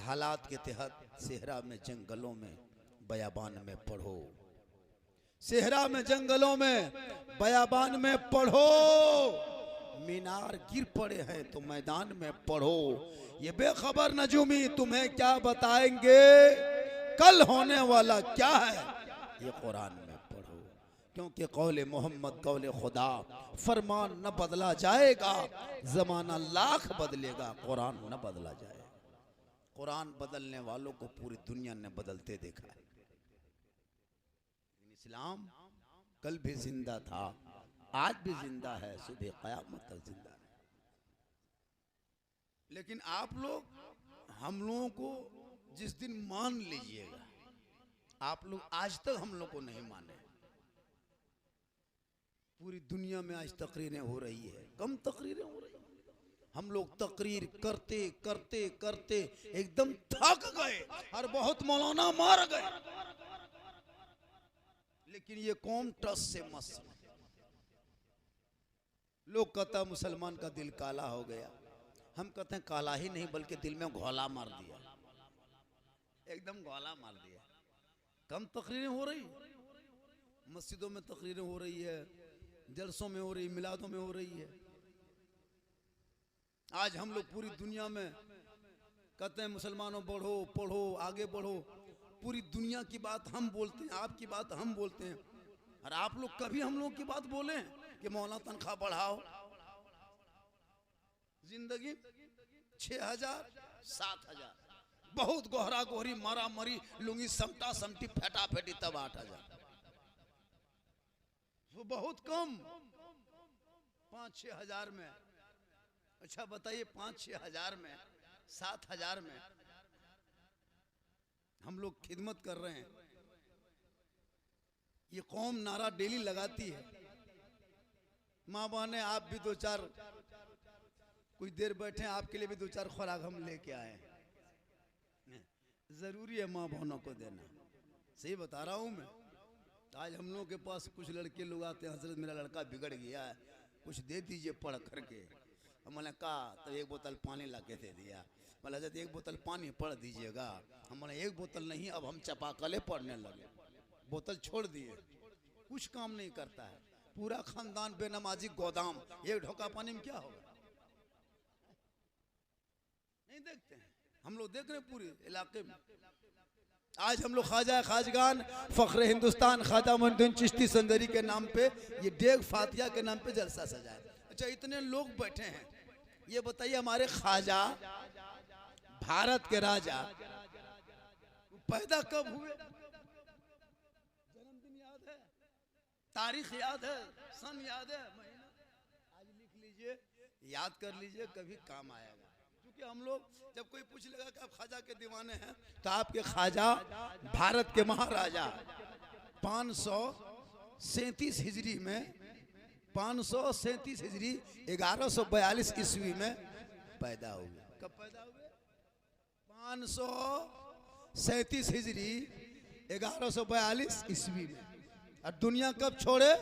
हालात के तहत सेहरा में जंगलों में बयाबान में पढ़ो, सेहरा में जंगलों में बयाबान में पढ़ो। मीनार गिर पड़े हैं तो मैदान में पढ़ो। ये बेखबर नजूमी तुम्हें क्या बताएंगे, कल होने वाला क्या है ये कुरान में पढ़ो। क्योंकि कौले मोहम्मद कौले खुदा, फरमान न बदला जाएगा, जमाना लाख बदलेगा, कुरान न बदला जाएगा। कुरान बदलने वालों को पूरी दुनिया ने बदलते देखा है। इस्लाम कल भी जिंदा था, आज भी जिंदा है, सुबह क़यामत तक जिंदा है। लेकिन आप लोग हम लोगों को जिस दिन मान लीजिएगा, आप लोग आज तक हम लोग को नहीं माने। पूरी दुनिया में आज तकरीरें हो रही है, कम तकरीरें हो रही है। हम लोग तकरीर करते करते करते एकदम थक गए और बहुत मौलाना मार गए। लेकिन ये कौम टस से मस। लोग कहता मुसलमान का दिल काला हो गया, हम कहते हैं काला ही नहीं बल्कि दिल में घोला मार दिया, एकदम घोला मार दिया। कम तकरीरें हो रही, मस्जिदों में तकरीरें हो रही है, जलसों में हो रही, मिलादों में हो रही है। आज हम लोग पूरी दुनिया में कहते हैं मुसलमानों बढ़ो पढ़ो आगे बढ़ो। पूरी दुनिया की बात हम बोलते हैं, आपकी बात हम बोलते हैं, और आप लोग कभी हम लोग की बात बोले कि मौलाना तनख्वाह बढ़ाओ। जिंदगी 6,000 7,000, बहुत गोहरा गोहरी मारा मरी लुंगी समटा समटी फेटा फेटी तब 8,000, वो बहुत कम। 5-6 हजार में, अच्छा बताइए 5-6 हजार में 7,000 में हम लोग खिदमत कर रहे हैं। ये कौम नारा डेली लगाती है, माँ बहने आप भी 2-4 कुछ देर बैठे, आपके लिए भी 2-4 खुराक हम लेके आए। जरूरी है माँ बहनों को देना, सही बता रहा हूँ मैं। आज हम लोगों के पास कुछ लड़के लोग आते हैं, हजरत मेरा लड़का बिगड़ गया है, कुछ दे दीजिए पढ़ करके। हमने कहा तो 1 बोतल पानी ला के दे दिया। बोला हजरत 1 बोतल पानी पढ़ दीजिएगा। हमने 1 बोतल नहीं, अब हम चपाकले पढ़ने लगे, बोतल छोड़ दिए। कुछ काम नहीं करता है, पूरा खानदान बेनमाजी गोदाम। 1 ढोका पानी में क्या होगा, नहीं देखते हैं हम लोग, देख रहे हैं पूरे इलाके में। आज हम लोग ख्वाजा खाजगान फख्र हिंदुस्तान ख्वाजा मोइनुद्दीन चिश्ती संदरी के नाम पे, ये डेग फातिया के नाम पे जलसा सजाए। अच्छा इतने लोग बैठे हैं, ये बताइए हमारे ख्वाजा भारत के राजा पैदा कब हुए, जन्मदिन याद है, तारीख याद है, सन याद है, महीना आज लिख लीजिए, याद कर लीजिए, कभी काम आएगा। क्योंकि हम लोग जब कोई पूछ लेगा कि आप ख्वाजा के दीवाने हैं, तो आपके ख्वाजा भारत के महाराजा 537 हिजरी में, 537 हिजरी 1142 ईस्वी में पैदा हुए। कब पैदा हुए, 537 हिजरी 1142 ईस्वी में। और दुनिया कब छोड़े,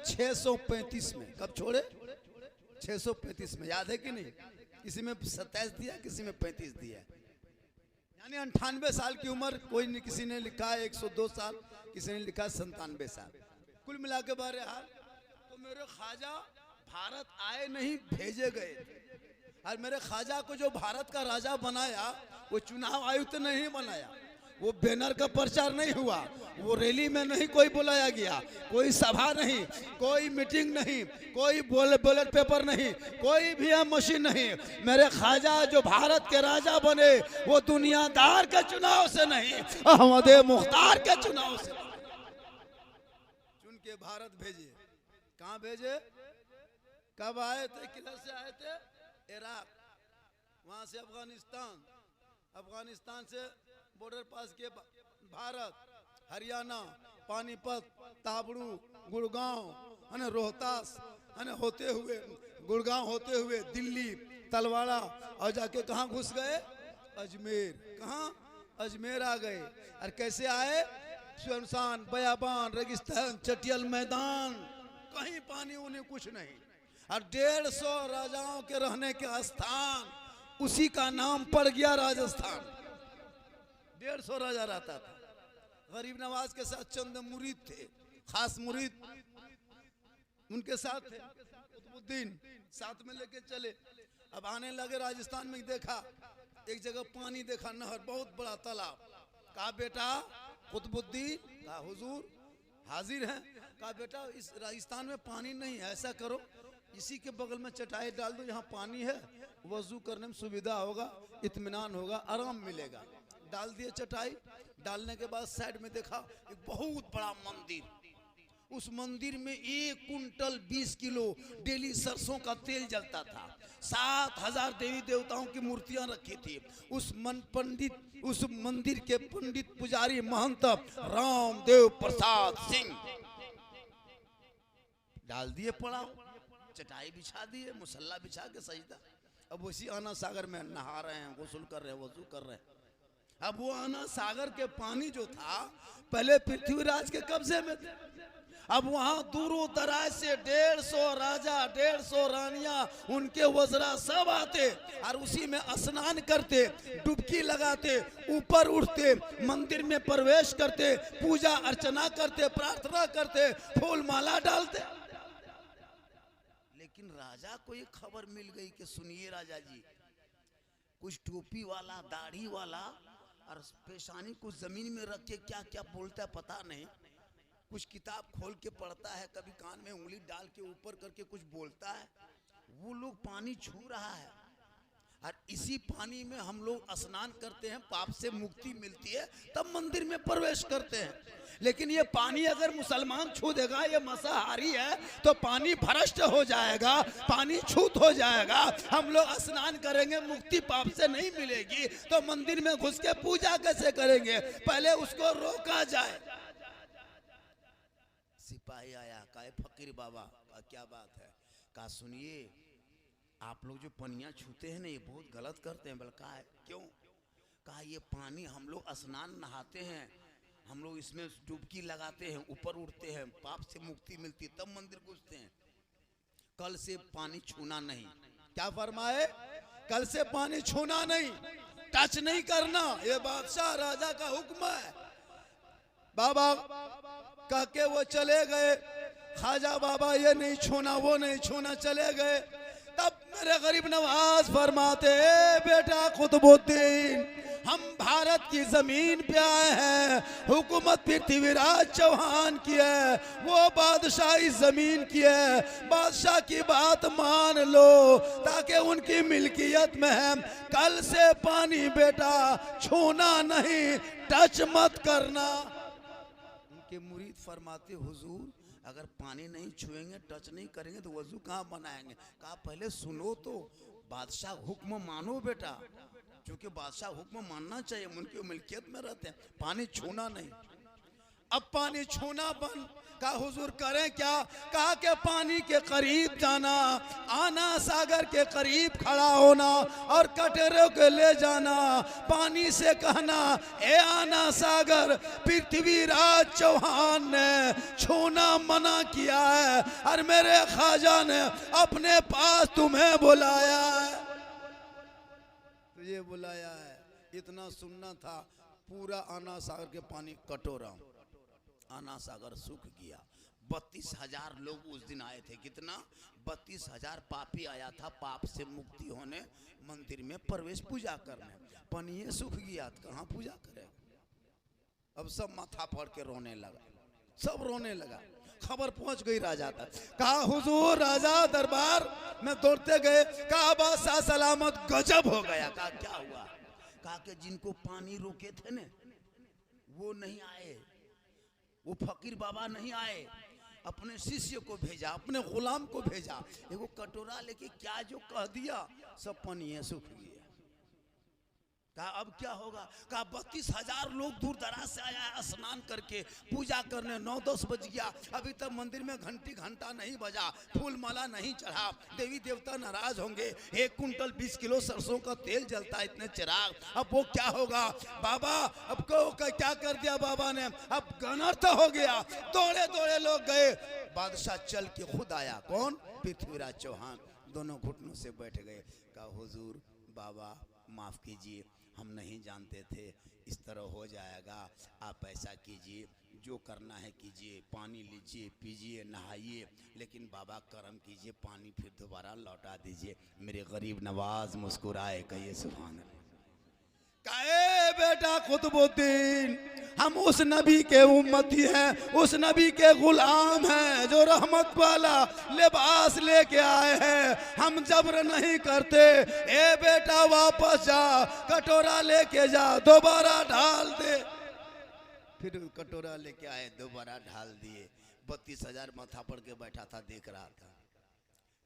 635 में। कब छोड़े, 635 में। याद है कि नहीं, किसी में 27 दिया, किसी में 35 दिया, यानी 98 साल की उम्र। कोई नहीं, किसी ने लिखा है 102 साल, किसी ने लिखा 97 साल। कुल मिला के बहरहाल तो मेरे ख्वाजा भारत आए नहीं, भेजे गए। और मेरे ख्वाजा को जो भारत का राजा बनाया, वो चुनाव आयुक्त नहीं बनाया, वो बैनर का प्रचार नहीं हुआ, वो रैली में नहीं कोई बुलाया गया, कोई सभा नहीं, कोई मीटिंग नहीं, कोई बैलेट पेपर नहीं, कोई भी मशीन नहीं। मेरे ख्वाजा जो भारत के राजा बने, वो दुनियादार के चुनाव से नहीं, अहमद मुख्तार के चुनाव से चुन के भारत भेजे। कहाँ भेजे, कब आए थे, किधर से आए थे, इराक, वहां से अफगानिस्तान, अफगानिस्तान से बॉर्डर पास किए भारत, हरियाणा, पानीपत, ताबड़ू, गुड़गांव, है ना, रोहतास, है ना, होते हुए गुड़गांव होते हुए दिल्ली, तलवाड़ा, और जाके कहाँ घुस गए, अजमेर। कहाँ, अजमेर आ गए। और कैसे आए, सुनसान बयाबान, रेगिस्तान, चटियल मैदान, कहीं पानी उन्हें कुछ नहीं। और 150 राजाओं के रहने के स्थान, उसी का नाम पड़ गया राजस्थान। 150 राजा रहता था। गरीब नवाज के साथ चंद मुरीद थे, खास मुरीद उनके साथ थे। कुतुबुद्दीन साथ में लेके चले। अब आने लगे राजस्थान में, देखा एक जगह पानी, देखा नहर, बहुत बड़ा तालाब। कहा बेटा कुतुबुद्दीन, कहा हुजूर हाजिर हैं। कहा बेटा इस राजस्थान में पानी नहीं है, ऐसा करो इसी के बगल में चटाई डाल दो, यहाँ पानी है, वजू करने में सुविधा होगा, इत्मीनान होगा, आराम मिलेगा। डाल दिए चटाई। डालने के बाद साइड में देखा एक बहुत बड़ा मंदिर। उस मंदिर में 1 कुंटल 20 किलो डेली सरसों का तेल जलता था। 7000 देवी देवताओं की मूर्तियां रखी थी। उस मंदिर के पंडित पुजारी महंत रामदेव प्रसाद सिंह डाल दिए पड़ा, चटाई बिछा दिए, मुसल्ला बिछा के सजदा। अब उसी आना सागर में नहा रहे हैं, गुस्ल कर रहे हैं, वजू कर रहे हैं। अब वो आना सागर के पानी जो था पहले पृथ्वीराज के कब्जे में थे। अब वहां दूरों दराज से 150 राजा, 150 रानियां, उनके वज़रा सब आते और उसी में स्नान करते, डुबकी लगाते, ऊपर उठते, मंदिर में प्रवेश करते, पूजा अर्चना करते, प्रार्थना करते, फूल माला डालते। लेकिन राजा को एक खबर मिल गई कि सुनिए राजा जी, कुछ टोपी वाला, दाढ़ी वाला और पेशानी को जमीन में रख के क्या क्या बोलता है पता नहीं, कुछ किताब खोल के पढ़ता है, कभी कान में उंगली डाल के ऊपर करके कुछ बोलता है। वो लोग पानी छू रहा है और इसी पानी में हम लोग स्नान करते हैं, पाप से मुक्ति मिलती है, तब मंदिर में प्रवेश करते हैं। लेकिन ये पानी अगर मुसलमान छू देगा, ये मांसाहारी है, तो पानी भ्रष्ट हो जाएगा, पानी छूत हो जाएगा। हम लोग स्नान करेंगे, मुक्ति पाप से नहीं मिलेगी, तो मंदिर में घुस के पूजा कैसे करेंगे? पहले उसको रोका जाए। सिपाही आया, कहा फकीर बाबा, कहा क्या बात है? कहा सुनिए, आप लोग जो पनिया छूते हैं ना, ये बहुत गलत करते हैं। बल्कि है क्यों? कहा ये पानी हम लोग स्नान नहाते हैं, हम लोग इसमें डुबकी लगाते हैं, ऊपर उठते हैं, पाप से मुक्ति मिलती, तब मंदिर घुसते हैं। कल से पानी छूना नहीं। क्या फरमाए? कल से पानी छूना नहीं, टच नहीं करना, ये बादशाह राजा का हुक्म है। बाबा कह के वो चले गए। ख्वाजा बाबा ये नहीं छूना, वो नहीं छूना, चले गए। तब मेरे गरीब नवाज फरमाते, बेटा कुतुबुद्दीन, हम भारत की जमीन पे आए हैं, हुकूमत पृथ्वीराज चौहान की है, वो बादशाही जमीन की है, बादशाह की बात मान लो ताकि उनकी मिल्कियत में है। कल से पानी बेटा छूना नहीं, टच मत करना। उनके मुरीद फरमाते, हुजूर अगर पानी नहीं छुएंगे, टच नहीं करेंगे तो वजू कहाँ बनाएंगे? कहा पहले सुनो तो, बादशाह हुक्म मानो बेटा, क्योंकि बादशाह हुक्म मानना चाहिए, उनकी मिल्कियत में रहते हैं। पानी छूना नहीं। अब पानी छूना बंद। कहा हुजूर करें क्या? कहा कि पानी के करीब जाना, आना सागर के करीब खड़ा होना और कटोरे को ले जाना, पानी से कहना, ए आना सागर, पृथ्वीराज चौहान ने छूना मना किया है और मेरे ख्वाजा ने अपने पास तुम्हें बुलाया है। तुझे बुलाया है। इतना सुनना था। पूरा आना सागर के पानी कटोरा, आना सागर सूख गया। 32,000 लोग उस दिन आए थे। कितना? 32,000 पापी आया था, पाप से मुक्ति होने, मंदिर में प्रवेश पूजा करने। पनिये सूख गया, कहाँ पूजा करे? अब सब माथा फाड़ के रोने लगा, सब रोने लगा। खबर पहुंच गई राजा तक। कहा हुजूर राजा दरबार में दौड़ते गए। कहा बादशाह सलामत, गजब हो गया। कहा क्या हुआ? कहा कि जिनको पानी रोके थे ना, वो नहीं आए, वो फकीर बाबा नहीं आए, अपने शिष्य को भेजा, अपने गुलाम को भेजा, एगो कटोरा लेके क्या जो कह दिया, सब पानी सूख गया। कहा अब क्या होगा? कहा 32,000 लोग दूर दराज से आया स्नान करके, पूजा करने। 9-10 बज गया, अभी तक मंदिर में घंटी घंटा नहीं बजा, फूल माला नहीं चढ़ा, देवी देवता नाराज होंगे। 1 कुंटल 20 किलो सरसों का तेल जलता है, इतने चिराग, अब वो क्या होगा? बाबा अब को क्या कर दिया बाबा ने? अब अनर्थ हो गया। दौड़े दौड़े लोग गए। बादशाह चल के खुद आया। कौन? पृथ्वीराज चौहान। दोनों घुटनों से बैठ गए। कहा हुजूर बाबा माफ कीजिए, हम नहीं जानते थे इस तरह हो जाएगा। आप ऐसा कीजिए, जो करना है कीजिए, पानी लीजिए, पीजिए, नहाइए, लेकिन बाबा करम कीजिए, पानी फिर दोबारा लौटा दीजिए। मेरे गरीब नवाज मुस्कुराए, कहिए सुभान अल्लाह। कहे बेटा कुतुबुद्दीन, हम उस नबी के उम्मती हैं, उस नबी के गुलाम हैं जो रहमत वाला लिबास लेके आए हैं। हम जबर नहीं करते। ए बेटा वापस जा, कटोरा लेके जा, दोबारा ढाल दे। फिर कटोरा लेके आए, दोबारा ढाल दिए। 32,000 माथा पड़ के बैठा था, देख रहा था।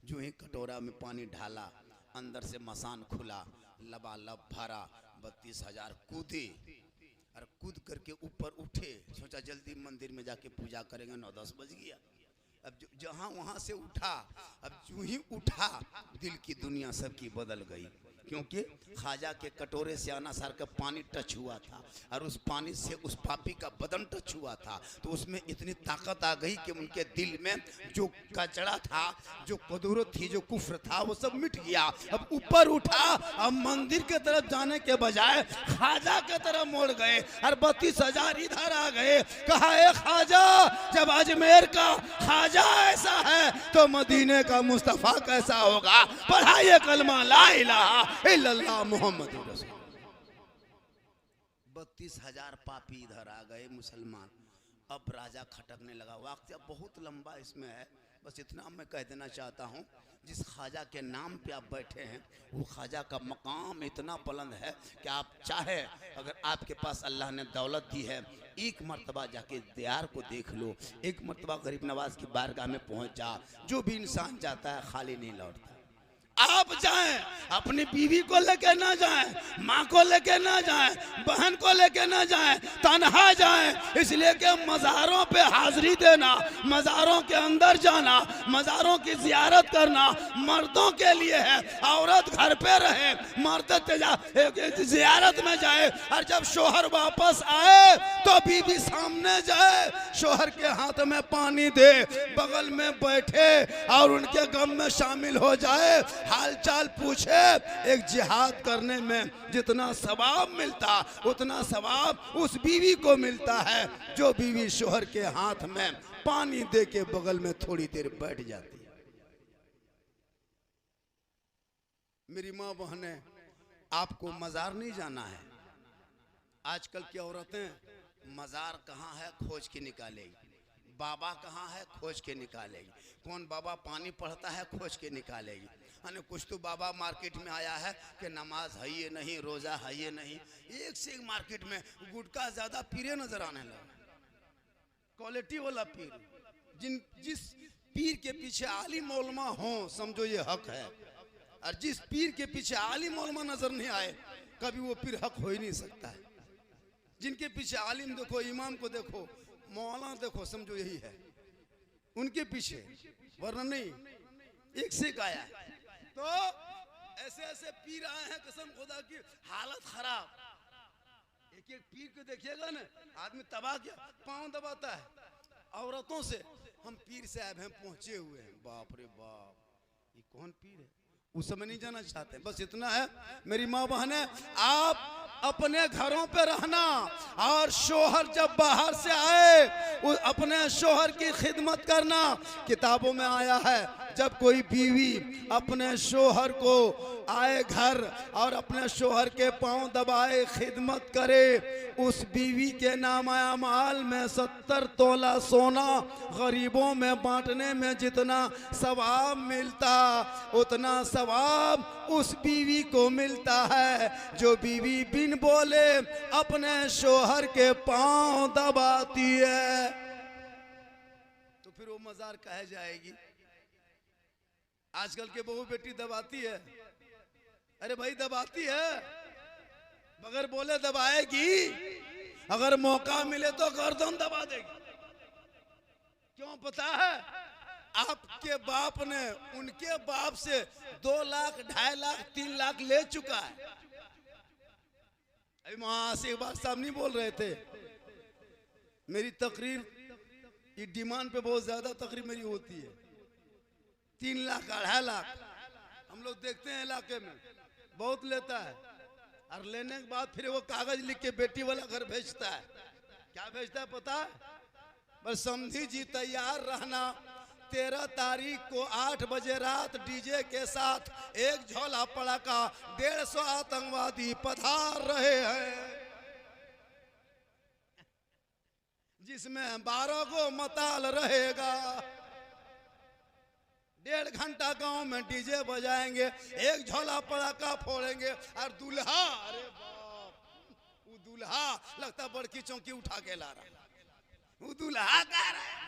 जो ही कटोरा में पानी ढाला, अंदर से मसान खुला, लबालब भरा। 32,000 कूदे और कूद करके ऊपर उठे। सोचा जल्दी मंदिर में जाके पूजा करेंगे, 9-10 बज गया। अब जहाँ वहाँ से उठा, अब जो ही उठा, दिल की दुनिया सबकी बदल गई, क्योंकि ख्वाजा के कटोरे से आना सार का पानी टच हुआ था और उस पानी से उस पापी का बदन टच हुआ था। तो उसमें इतनी ताकत आ गई कि उनके दिल में जो कचरा था, जो कदूरत थी, जो कुफ्र था, वो सब मिट गया। अब ऊपर उठा, अब मंदिर के तरफ जाने के बजाय ख्वाजा के तरफ मोड़ गए और 32,000 इधर आ गए। कहा, ए ख्वाजा, जब अजमेर का ख्वाजा ऐसा है तो मदीने का मुस्तफा कैसा होगा। पढ़ाइए कलमा ला इलाहा इल्लल्लाह मुहम्मद रसूल। 32,000 पापी इधर आ गए मुसलमान। अब राजा खटकने लगा। वाक़या बहुत लंबा इसमें है, बस इतना मैं कह देना चाहता हूँ। जिस ख्वाजा के नाम पे आप बैठे हैं, वो ख्वाजा का मकाम इतना बुलंद है कि आप चाहे, अगर आपके पास अल्लाह ने दौलत दी है, एक मर्तबा जाके दयार को देख लो, एक मर्तबा गरीब नवाज की बारगाह में पहुँच जा। जो भी इंसान जाता है खाली नहीं लौटता। आप जाएं, अपनी बीवी को लेके ना जाएं, माँ को लेके ना जाएं, बहन को लेके ना जाएं, तन्हा जाएं। इसलिए कि मज़ारों पे हाजिरी देना, मज़ारों के अंदर जाना, मज़ारों की जियारत करना मर्दों के लिए है। औरत घर पे रहे, मर्द जियारत में जाए, और जब शोहर वापस आए तो बीवी सामने जाए, शोहर के हाथ में पानी दे, बगल में बैठे और उनके गम में शामिल हो जाए, हाल चाल पूछे। एक जिहाद करने में जितना सवाब मिलता, उतना सवाब उस बीवी को मिलता है जो बीवी शोहर के हाथ में पानी दे के बगल में थोड़ी देर बैठ जाती है। मेरी माँ बहनें, आपको मजार नहीं जाना है। आजकल की औरतें मजार कहाँ है खोज के निकालेगी, बाबा कहाँ है खोज के निकालेगी, कौन बाबा पानी पढ़ता है खोज के निकालेगी। अने कुछ तो बाबा मार्केट में आया है कि नमाज है ये नहीं, रोज़ा है ये नहीं। एक से एक मार्केट में गुटखा ज़्यादा पीरे नजर आने लगा, क्वालिटी वाला पीर। जिस पीर के पीछे आलिम मौलमा हो, समझो ये हक है, और जिस पीर के पीछे आलिम मौलमा नजर नहीं आए, कभी वो पीर हक हो ही नहीं सकता है। जिनके पीछे आलिम देखो, इमाम को देखो, मौलाना देखो, समझो यही है उनके पीछे, वरना नहीं। एक से एक आया है। तो ऐसे ऐसे पीर आए हैं, कसम खुदा की हालत खराब। एक एक पीर को देखिएगा ना, आदमी तबाह किया, पांव दबाता है। औरतों से हम पीर साहब हैं, पहुंचे हुए हैं, बाप रे बाप, ये कौन पीर है, उस समय नहीं जाना चाहते। बस इतना है मेरी माँ बहनें, आप अपने घरों पे रहना, और शोहर जब बाहर से आए अपने शोहर की खिदमत करना। किताबों में आया है, जब कोई बीवी अपने शोहर को आए घर और अपने शोहर के पांव दबाए खिदमत करे, उस बीवी के नाम अमाल में 70 तोला सोना गरीबों में बांटने में जितना सवाब मिलता, उतना सवाब उस बीवी को मिलता है जो बीवी बिन बोले अपने शोहर के पांव दबाती है। तो फिर वो मजार कहे जाएगी। आजकल के बहू बेटी दबाती है, अरे भाई दबाती है, बगैर बोले दबाएगी, अगर मौका मिले तो गर्दन दबा देगी। क्यों पता है? आपके बाप ने उनके बाप से 2 लाख, 2.5 लाख, 3 लाख ले चुका है। अभी वहां से एक बार साहब नहीं बोल रहे थे, मेरी तकरीर ये डिमांड पे बहुत ज्यादा तकरीर मेरी होती है। 3 लाख, 2.5 लाख हम लोग देखते हैं इलाके में बहुत लेता है। और लेने के बाद फिर वो कागज लिख के बेटी वाला घर भेजता है। क्या भेजता है पता है? बस समधी जी तैयार रहना, 13 तारीख को 8 बजे रात डीजे के साथ एक झोला पड़ाका 150 आतंकवादी पधार रहे हैं, जिसमें 12 को मताल रहेगा। 1.5 घंटा गांव में डीजे बजाएंगे, एक झोला पड़ाका फोड़ेंगे और दूल्हा, अरे बाप, वो दूल्हा लगता बड़की चौकी उठा के ला रहा, वो दूल्हा गा रहा है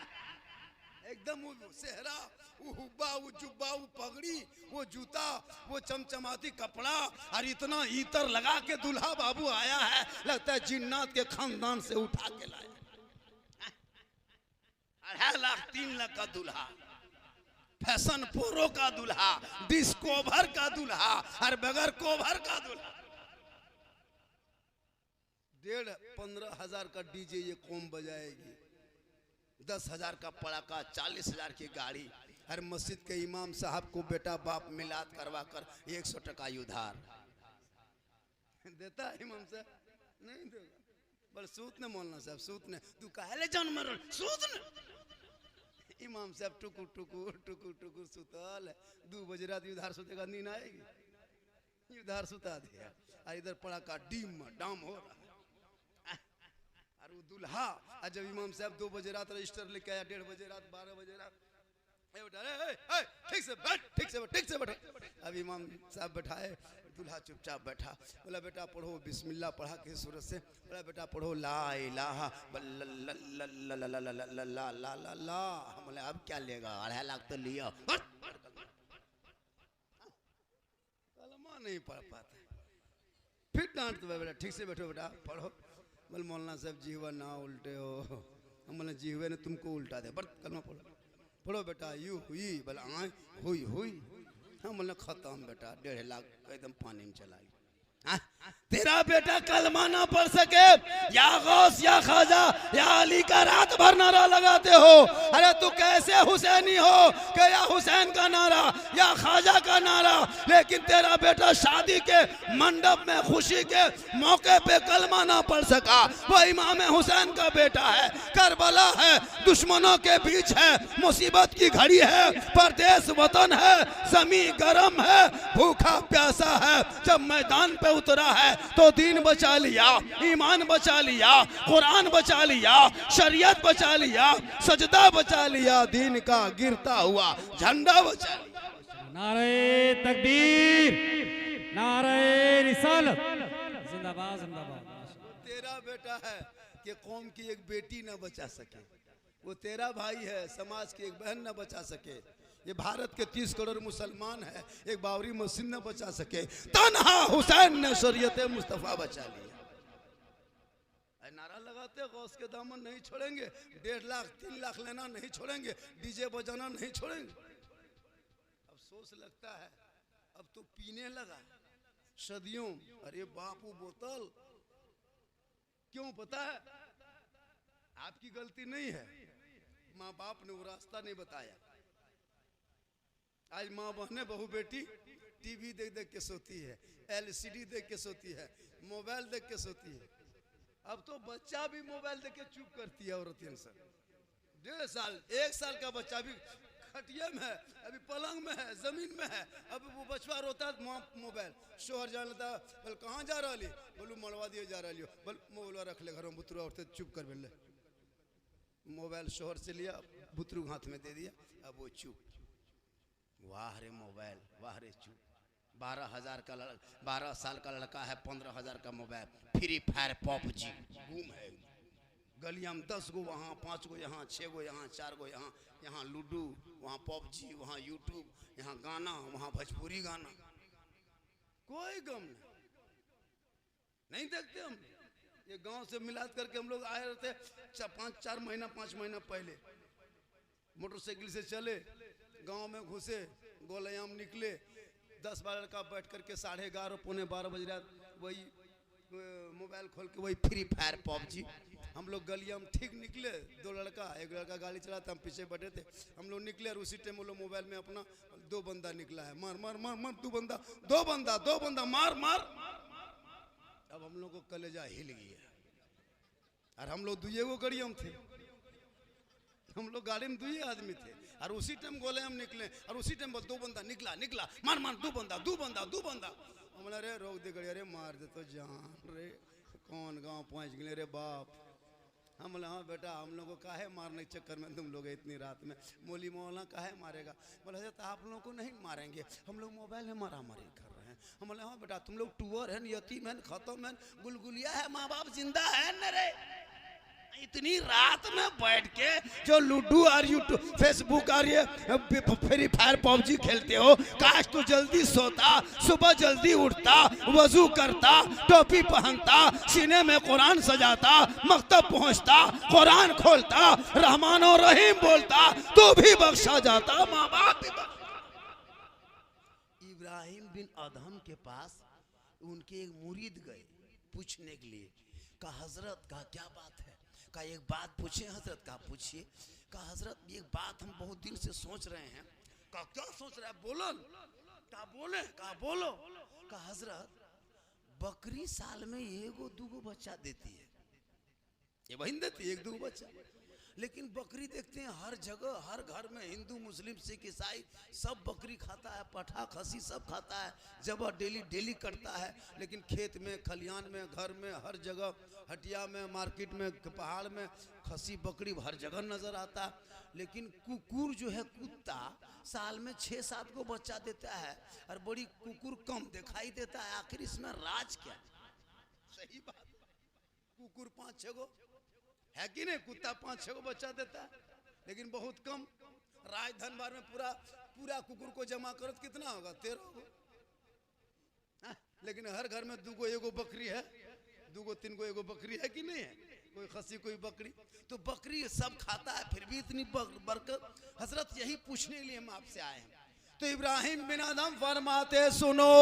एकदम, वो सेहरा, वो हुब्बा, वो जुब्बा, वो पगड़ी, वो जूता, वो चमचमाती कपड़ा और इतना इतर लगा के दूल्हा बाबू आया है, लगता है जिन्नात के खानदान से उठा के लाया। 2.5 लाख 3 लाख का दूल्हा, फैशन पोरो का दूल्हा, डिस्कोवर का दूल्हा और बगैर कोभर का दूल्हा। 15 हजार का डीजे ये कौम बजाएगी, 10 हजार का पड़ाका, 40 हजार की गाड़ी। हर मस्जिद के इमाम साहब को बेटा बाप मिलाद करवा कर 100 टका उधार देता है इमाम साहब? नहीं देगा। बल सूत ने मौलाना साहब, सूत ने तू काहे जान मरल, सूत ने इमाम साहब टुकुर टुकुर टुकुर टुकुर सुतल है। 2 बजे रात उधार सुतेगा, नींद आएगी? उधार सुता दिया और इधर पड़ाका डीम डाम हो रहा है। और वो दूल्हा जब इमाम साहब 2 बजे रात रजिस्टर लेके आया, 1:30 बजे रात, 12 बजे रात, ठीक से बैठ, ठीक से बैठ, ठीक से बैठ। अब इमाम साहब बैठाए, दूल्हा चुपचाप बैठा। बोला बेटा पढ़ो बिस्मिल्लाह, पढ़ा किस सूरत से? बोला बेटा पढ़ो ला इलाहा ला। हम बोले अब क्या लेगा, 2.5 लाख तो लिया। कलमा नहीं पढ़ पाता, फिर डांट दो बेटा, ठीक से बैठो बेटा पढ़ो। बोले मौलाना साहब जीवा ना उल्टे हो। हम बोले जीवे ने तुमको उल्टा दे, बट कलमा पढ़ो, पढ़ो बेटा यू हुई, बोला आए हुई हुई। हम बोले खत्म बेटा, 1.5 लाख एकदम पानी में चला। तेरा बेटा कलमा ना पढ़ सके, या गौस या खाजा या अली का रात भर नारा लगाते हो। अरे तू कैसे हुसैनी हो कि या हुसैन का नारा या खाजा का नारा, लेकिन तेरा बेटा शादी के मंडप में खुशी के मौके पे कलमा ना पढ़ सका। वो इमाम हुसैन का बेटा है, करबला है, दुश्मनों के बीच है, मुसीबत की घड़ी है, परदेश वतन है, जमी गरम है, भूखा प्यासा है। जब मैदान पे उतरा है तो दीन बचा लिया, ईमान बचा लिया, कुरान बचा लिया, शरीयत बचा लिया, सजदा बचा लिया, दीन का गिरता हुआ झंडा बचा लिया। नारे तकबीर, नारे रिसालत, जिंदाबाद जिंदाबाद। तेरा बेटा है कि कौम की एक बेटी न बचा सके, वो तेरा भाई है समाज की एक बहन न बचा सके, ये भारत के 30 करोड़ मुसलमान है एक बाबरी मस्जिद न बचा सके, तन्हा हुसैन ने शरीयत मुस्तफा बचा लिया। नारा लगाते गौस के दामन नहीं छोड़ेंगे, 1.5 लाख 3 लाख लेना नहीं छोड़ेंगे, डीजे बजाना नहीं छोड़ेंगे। अफसोस लगता है अब तो पीने लगा सदियों। अरे बापू बोतल क्यों? पता है आपकी गलती नहीं है, माँ बाप ने वो रास्ता नहीं बताया। आज माँ बहने बहू बेटी टीवी देख देख के सोती है, LCD देख के सोती है, मोबाइल देख के सोती है। अब तो बच्चा भी मोबाइल देख के चुप करती है औरतें सब। 1.5 साल 1 साल का बच्चा भी खटिया में है, अभी पलंग में है, जमीन में है, अब वो बचवा रोता है मोबाइल। शोहर जान लेता है, बोल कहाँ जा रहा ली? बोलू मरवा दिए जा रहा लियो, बोल मोबाइल रख ले घर में, बुतरू औरतें चुप कर बोले। मोबाइल शोहर से लिया, बुतरू हाथ में दे दिया, अब वो चुप। वाह रे मोबाइल, वाह रे चुप। 12 साल का लड़का है, 15 हजार का मोबाइल, फ्री फायर PUBG घूम है। गलियां में 10 गो वहाँ, 5 गो यहाँ, 6 गो यहाँ, 4 गो यहाँ, यहाँ लूडो, वहाँ PUBG, वहाँ यूट्यूब, यहाँ गाना, वहाँ भोजपुरी गाना। कोई गम नहीं देखते हम। ये गांव से मिलाद करके हम लोग आए रहते 4 महीना पहले, मोटरसाइकिल से चले, गांव में घुसे, गोलयाम निकले, 10-12 लड़का बैठ करके 11:30 पौने 12 बजे रात वही मोबाइल खोल के वही फ्री फायर PUBG। हम लोग गलिया में ठीक निकले, 2 लड़का, एक लड़का गाड़ी चलाता, हम पीछे बैठे थे। हम लोग निकले और उसी टाइम वो लोग मोबाइल में अपना 2 बंदा निकला है, मार मार मार मार, 2 बंदा मार मार। अब हम लोग को कलेजा हिल गया। और हम लोग दुए गो गाड़ी हम थे, हम लोग गाड़ी में दुए आदमी थे। और उसी टाइम गोले हम निकले और उसी टाइम बोल दो बंदा निकला निकला मार मार दो बंदा हम बोला रे रोक दे गाड़ी, अरे मार दे तो जान रे, कौन गांव पहुंच गए रे बाप। हम बोला हाँ बेटा हम लोग को काहे मारने के चक्कर में तुम लोग इतनी रात में, मौली मौलाना काहे मारेगा। बोला तो आप लोगों को नहीं मारेंगे, हम लोग मोबाइल में मारा मारी कर रहे हैं। हम बोले हाँ बेटा तुम लोग टूअर है, यतीम है, खत्म है, गुलगुलिया है, माँ बाप जिंदा है न रे। इतनी रात में बैठ के जो लूडो और यूट्यूब फेसबुक और ये फ्री फायर पबजी खेलते हो, काश तू जल्दी सोता, सुबह जल्दी उठता, वजू करता, टोपी पहनता, सीने में कुरान सजाता, मकतब पहुंचता, कुरान खोलता, रहमान और रहीम बोलता, तो भी बख्शा जाता, माँ बाप भी इब्राहिम बिन अदहम के पास उनके एक मुरीद गए पूछने के लिए, कहा हजरत का क्या बात है, का एक बात पूछे हजरत, का पूछिए। का हजरत एक बात हम बहुत दिन से सोच रहे हैं। का क्या सोच रहा है, बोलो का बोले, का बोलो। का हजरत बकरी साल में एगो दूगो बच्चा देती है, ये बहन देती है एक दूगो बच्चा, लेकिन बकरी देखते हैं हर जगह, हर घर में, हिंदू मुस्लिम सिख ईसाई सब बकरी खाता है, पठा खसी सब खाता है, जब डेली कटता है। लेकिन खेत में, खलियान में, घर में, हर जगह, हटिया में, मार्केट में, पहाड़ में खसी बकरी हर जगह नजर आता है। लेकिन कुकुर जो है, कुत्ता साल में 6-7 को बच्चा देता है और बड़ी कुकुर कम दिखाई देता है। आखिर इसमें राज क्या? सही बात, कुकुर 5-6 गो है कि नहीं, कुत्ता 5-6 को बच्चा देता है, लेकिन बहुत कम। राजधनबार में पूरा कुकुर को जमा करो तो कितना होगा, 13 गो। लेकिन हर घर में 2 गो एगो बकरी है, 2 गो 3 गो एगो बकरी है कि नहीं है, कोई खसी कोई बकरी। तो बकरी सब खाता है, फिर भी इतनी बरकत। हजरत यही पूछने के लिए हम आपसे आए हैं। तो इब्राहिम बिन अदहम फरमाते सुनो,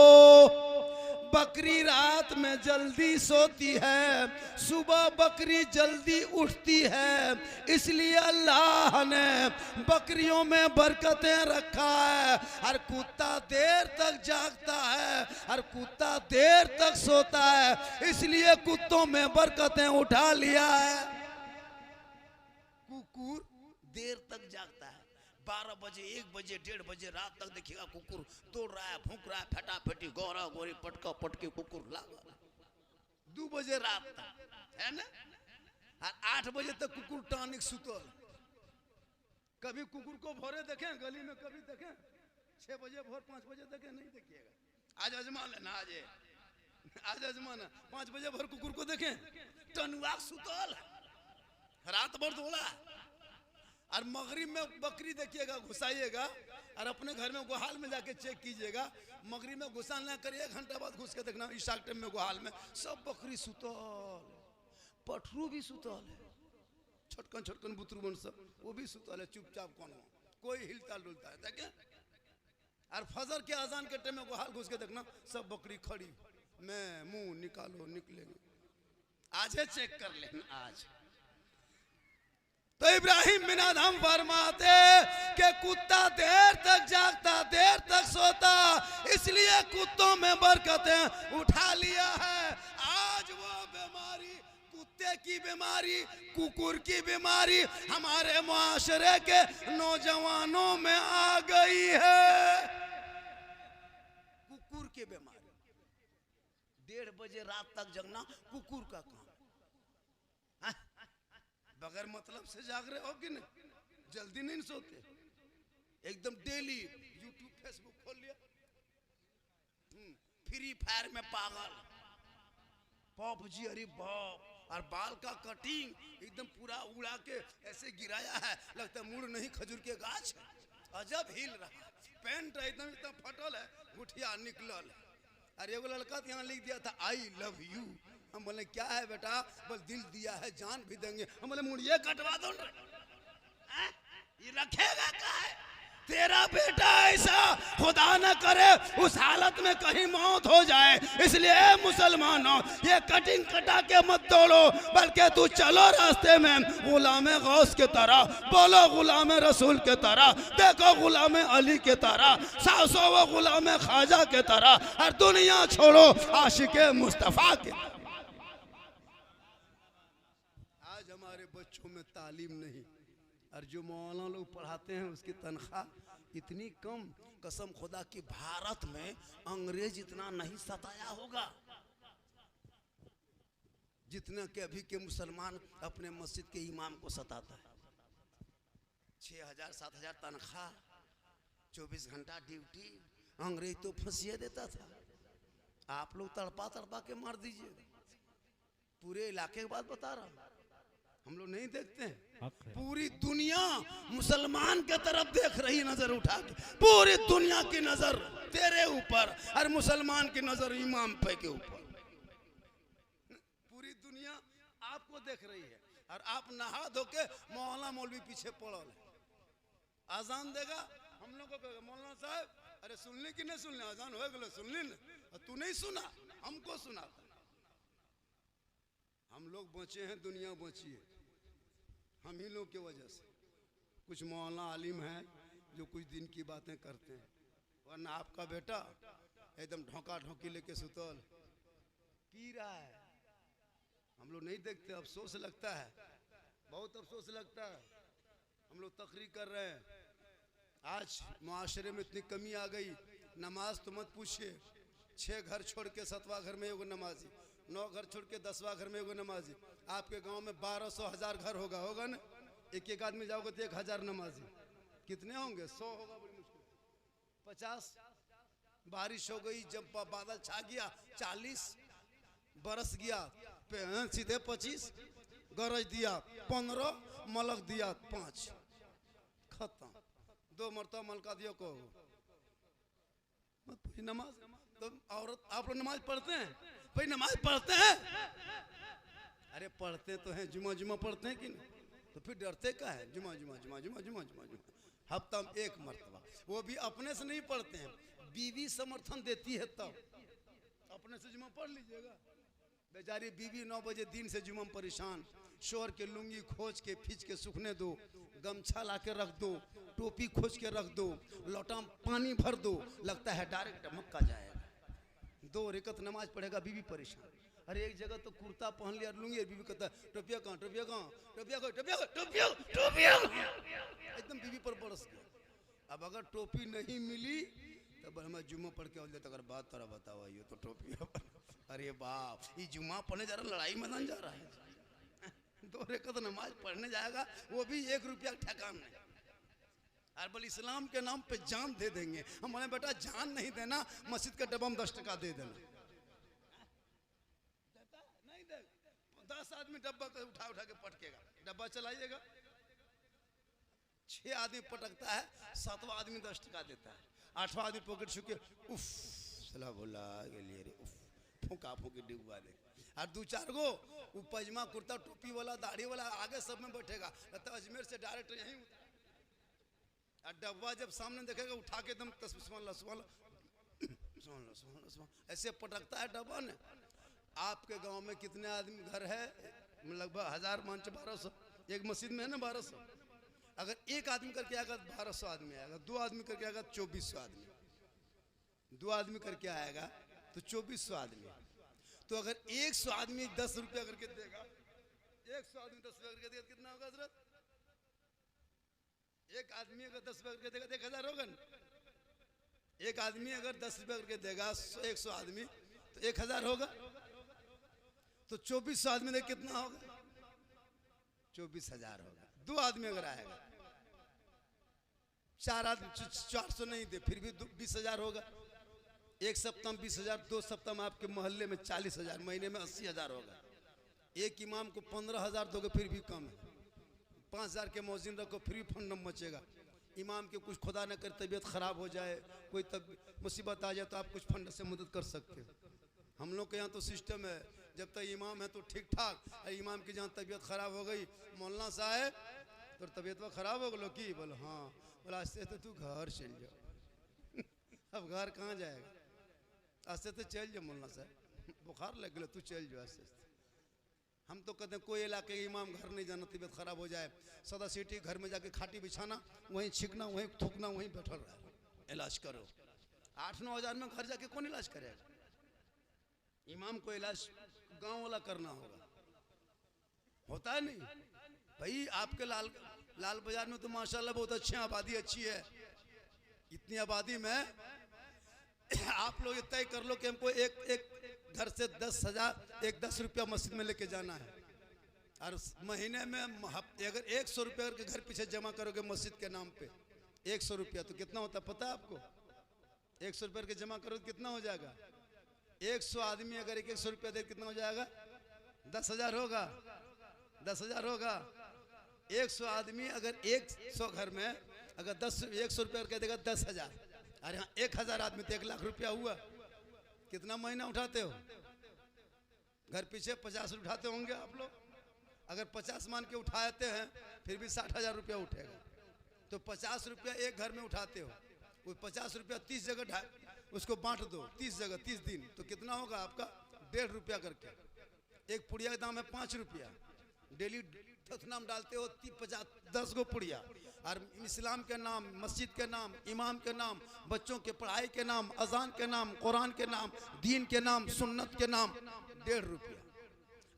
बकरी रात में जल्दी सोती है, सुबह बकरी जल्दी उठती है, इसलिए अल्लाह ने बकरियों में बरकतें रखा है। और कुत्ता देर तक जागता है और कुत्ता देर तक सोता है, इसलिए कुत्तों में बरकतें उठा लिया है। कुकुर देर तक जागता है, 12 बजे, 1 बजे, 1:30 बजे रात तक देखिएगा कुकुर दौड़ रहा है, भूख रहा है, फटाफटी, गोरा गोरी, पटका पटकी कुकुर लगा 2 बजे रात तक, है ना। और 8 बजे तक कुकुर टानिक सुतल। कभी कुकुर को भोरे देखें गली में, कभी देखें 6 बजे भोर, 5 बजे देखें, नहीं देखिएगा। आज आजमा लेना, आज आजमाना, 5 बजे भोर कुकुर को देखें टनुआ सुतल, रात भर दौड़ा। और मगरिब में बकरी देखिएगा, घुसाइएगा और अपने घर में गुहाल में जाके चेक कीजिएगा। मगरिब में घुसा ना करिए, 1 घंटा बाद घुस के देखना, ईशा टाइम में गुहाल में सब बकरी सुतल, पठरू भी सुतल है, छोटकन बुतरू सब वो भी सुतल है चुपचाप, कोई हिलता डुलता है देखे। और फजर के अजान के टाइम में गुहाल घुस के देखना, सब बकरी खड़ी, मैं मुंह निकालो निकलेंगे, आज चेक कर लेना आज। तो इब्राहिम बिन अदहम फरमाते कि कुत्ता देर तक जागता, देर तक सोता, इसलिए कुत्तों में बरकतें उठा लिया है। आज वो बीमारी, कुत्ते की बीमारी, कुकुर की बीमारी हमारे मुआशरे के नौजवानों में आ गई है। कुकुर की बीमारी, 1:30 बजे रात तक जगना कुकुर का काम, बगैर मतलब से जाग रहे हो कि नहीं, जल्दी नहीं सोते, एकदम डेली यूट्यूब फेसबुक खोल लिया, फ्री फायर में पागल, पबजी, अरे बाप, और बाल का कटिंग एकदम पूरा उड़ा के ऐसे गिराया है, लगता है मुड़ नहीं खजूर के गाछ, अजब हिल रहा, पैंट एकदम फटल है, गुठिया निकलल। अरे एगो लड़का यहाँ लिख दिया था आई लव यू, हम बोले क्या है बेटा, बस दिल दिया है जान भी देंगे। हम बोले मुड़िए कटवा दो, ये रखेगा क्या है? तेरा बेटा ऐसा खुदा न करे उस हालत में कहीं मौत हो जाए, इसलिए मुसलमानों ये कटिंग कटा के मत दौड़ो, बल्कि तू चलो रास्ते में गुलाम गौस के तरह, बोलो गुलाम रसूल के तरह, देखो गुलाम अली के तरह, सासो वो गुलाम ख्वाजा के तरह, और दुनिया छोड़ो आशिक मुस्तफा के। आज हमारे बच्चों में तालीम नहीं, और जो मौलाना लोग पढ़ाते हैं उसकी तनख्वाह इतनी कम। कसम खुदा की भारत में अंग्रेज इतना नहीं सताया होगा जितना कि अभी के मुसलमान अपने मस्जिद के इमाम को सताता है। 6,000 7,000 तनख्वाह, 24 घंटा ड्यूटी। अंग्रेज तो फंसिए देता था, आप लोग तड़पा तड़पा के मार दीजिए। पूरे इलाके की बात बता रहा हूं, हम लोग नहीं देखते हैं। पूरी दुनिया मुसलमान के तरफ देख रही नजर उठा के, पूरी दुनिया की नजर तेरे ऊपर और मुसलमान की नजर इमाम पे के ऊपर। पूरी दुनिया आपको देख रही है और आप नहा धो के मौलाना मौलवी पीछे पड़ल है। आजान देगा, हम लोग को कहेगा मौलाना साहब अरे सुनने की नहीं सुनने, आजान हो गए सुन ली ना, तू नहीं सुना, हमको सुना। हम लोग बचे हैं, दुनिया बची है हम ही लोग की वजह से। कुछ मौलाना आलिम हैं जो कुछ दिन की बातें करते हैं, वरना आपका बेटा एकदम ढोका ढोकी लेके सुतल पी रहा है। हम लोग नहीं देखते, अफसोस लगता है, बहुत अफसोस लगता है। हम लोग तकरीर कर रहे हैं, आज मुआशरे में इतनी कमी आ गई, नमाज तो मत पूछिए। 6 घर छोड़ के 7वां घर में एगो नमाजी, 9 घर छोड़ के 10वां घर में एगो नमाजी। आपके गांव में 1200 1000 घर होगा ना, एक आदमी जाओगे तो 1000 नमाजी। कितने होंगे? 100 होगा बड़ी मुश्किल, 50। बारिश हो गई, जब बादल छा गया 40, बरस गया सीधे 25, गरज दिया 15, मलक दिया 5, खत्म। 2 मरतबा मलका दिया को नमाज। तो औरत आप लोग नमाज पढ़ते हैं? भाई नमाज पढ़ते हैं? अरे पढ़ते तो हैं, जुमा जुमा पढ़ते हैं कि नहीं? तो फिर डरते क्या है? जुमा जुमा जुमा जुमा जुमा जुमा जुमा हफ्ता में 1 मरतबा, वो भी अपने से नहीं पढ़ते हैं, बीवी समर्थन देती है तब अपने से जुमा पढ़ लीजिएगा। बेचारी बीवी 9 बजे दिन से जुमा में परेशान, शोर के लुंगी खोज के खींच के सूखने दो, गमछा ला के रख दो, टोपी खोज के रख दो, लोटा में पानी भर दो, लगता है डायरेक्ट मक्का जाएगा। 2 रकत नमाज पढ़ेगा, बीवी परेशान। अरे एक जगह तो कुर्ता पहन लिया लुंगी, बीवी कहता है टोपिया कहाँ, टोपिया कहाँ, टोपिया कहाँ, टोपिया टोपिया टोपिया, एकदम बीवी पर बरस गया। अब अगर टोपी नहीं मिली तब हमें जुम्मा पढ़ के अगर बात तरह बताओ, ये तो टोपी। अरे बाप, ये जुम्मा पढ़ने जा रहा, लड़ाई मैदान जा रहा है। 2 रकत नमाज पढ़ने जाएगा, वो भी 1 रुपया ठकान नहीं। और बोल इस्लाम के नाम पे जान दे देंगे। हमारे बेटा जान नहीं देना, मस्जिद का डब्बा में 10 टका दे देना। नहीं दे, 10 आदमी डब्बा को उठा उठा के पटकेगा, डब्बा चलाइएगा। 6 आदमी पटकता है, 7वां आदमी 10 टका देता है, 8वां आदमी पॉकेट छुके उफ सला बोला के लिए रे उफ फूका फूकी डिब्बा दे। और 2-4 गो वो पजमा कुर्ता टोपी वाला दाढ़ी वाला आगे सब में बैठेगा, लगता अजमेर से डायरेक्ट यहीं। और डब्बा जब सामने देखेगा उठा के एकदम ऐसे पटकता है डब्बा ने। आपके गांव में कितने आदमी घर है? लगभग 1000 मान 1200, एक मस्जिद में है ना 1200। अगर एक आदमी करके आएगा 1200 आदमी आएगा, 2 आदमी करके आएगा 2400 आदमी, 2 आदमी करके आएगा तो 2400 आदमी। तो अगर 100 आदमी 10 रुपया करके देगा, 100 आदमी 10 रुपया करके देगा, कितना होगा हजरत? एक आदमी अगर 10 रुपया करके देगा तो 1000 होगा ना। एक आदमी अगर 10 रुपया करके देगा 100 आदमी तो 1000 होगा। तो 2400 आदमी देख कितना होगा? 24000 होगा। 2 आदमी अगर आएगा, 4 आदमी 400 नहीं दे फिर भी 20000 होगा। 1 सप्ताह में 20000, 2 सप्ताह में आपके मोहल्ले में 40000, महीने में 80000 होगा। एक इमाम को 15000 दोगे फिर भी कम है। 5000 के मौजिन रखो फिर भी फंड मचेगा। इमाम के कुछ खुदा न कर तबीयत खराब हो जाए, कोई तब मुसीबत आ जाए तो आप कुछ फंड से मदद कर सकते हो। हम लोग के यहाँ तो सिस्टम है, जब तक इमाम है तो ठीक ठाक, और इमाम की जहाँ तबीयत खराब हो गई, मौलाना साहब तो तबीयत खराब हो गलो की? बोलो हाँ। बोला आस्ते तो तू घर चल जाओ। अब घर कहाँ जाएगा? आस्ते तो चल जाओ मौलाना साहब, बुखार लग गया तू चल जाओ आस्ते। हम तो कहते हैं कोई इलाके के इमाम घर नहीं जाना, तबीयत खराब हो जाए, सदा सिटी घर में जाके खाटी बिछाना, वहीं छिकना, वहीं थूकना, वहीं बैठल रहा, इलाज करो। 8-9 हज़ार में घर जाके कौन इलाज करेगा? इमाम को इलाज गांव वाला करना होगा। होता है नहीं भाई। आपके लाल बाजार में तो माशाल्लाह बहुत अच्छे, आबादी अच्छी है। इतनी आबादी में आप लोग ये तय कर लो कि हमको एक घर से 10 रुपया मस्जिद में लेके जाना है, और महीने में अगर 100 रुपया के घर पीछे जमा करोगे मस्जिद के नाम पे 100 रुपया, तो कितना होता पता है आपको? 100 रुपये के जमा करो तो कितना हो जाएगा? 100 आदमी अगर 100 रुपया दे कितना हो जाएगा? 10,000 होगा। 10,000 होगा। 100 आदमी अगर 100 घर में अगर 100 रुपया कह देगा 10,000, अरे हाँ 1,000 आदमी तो 1 लाख रुपया हुआ। कितना महीना उठाते हो? घर पीछे 50 उठाते होंगे आप लोग। अगर 50 मान के उठाते हैं फिर भी 60,000 रुपया उठेगा। तो 50 रुपया एक घर में उठाते हो, वो 50 रुपया 30 जगह उसको बांट दो, 30 जगह 30 दिन, तो कितना होगा आपका? 1.5 रुपया करके। एक पुड़िया का दाम है 5 रुपया। डेली नाम डालते हो 10 गो पुड़िया, और इस्लाम के नाम, मस्जिद के नाम, इमाम के नाम, बच्चों के पढ़ाई के नाम, अजान के नाम, कुरान के नाम, दीन के नाम, सुन्नत के नाम, 1.5 रुपया।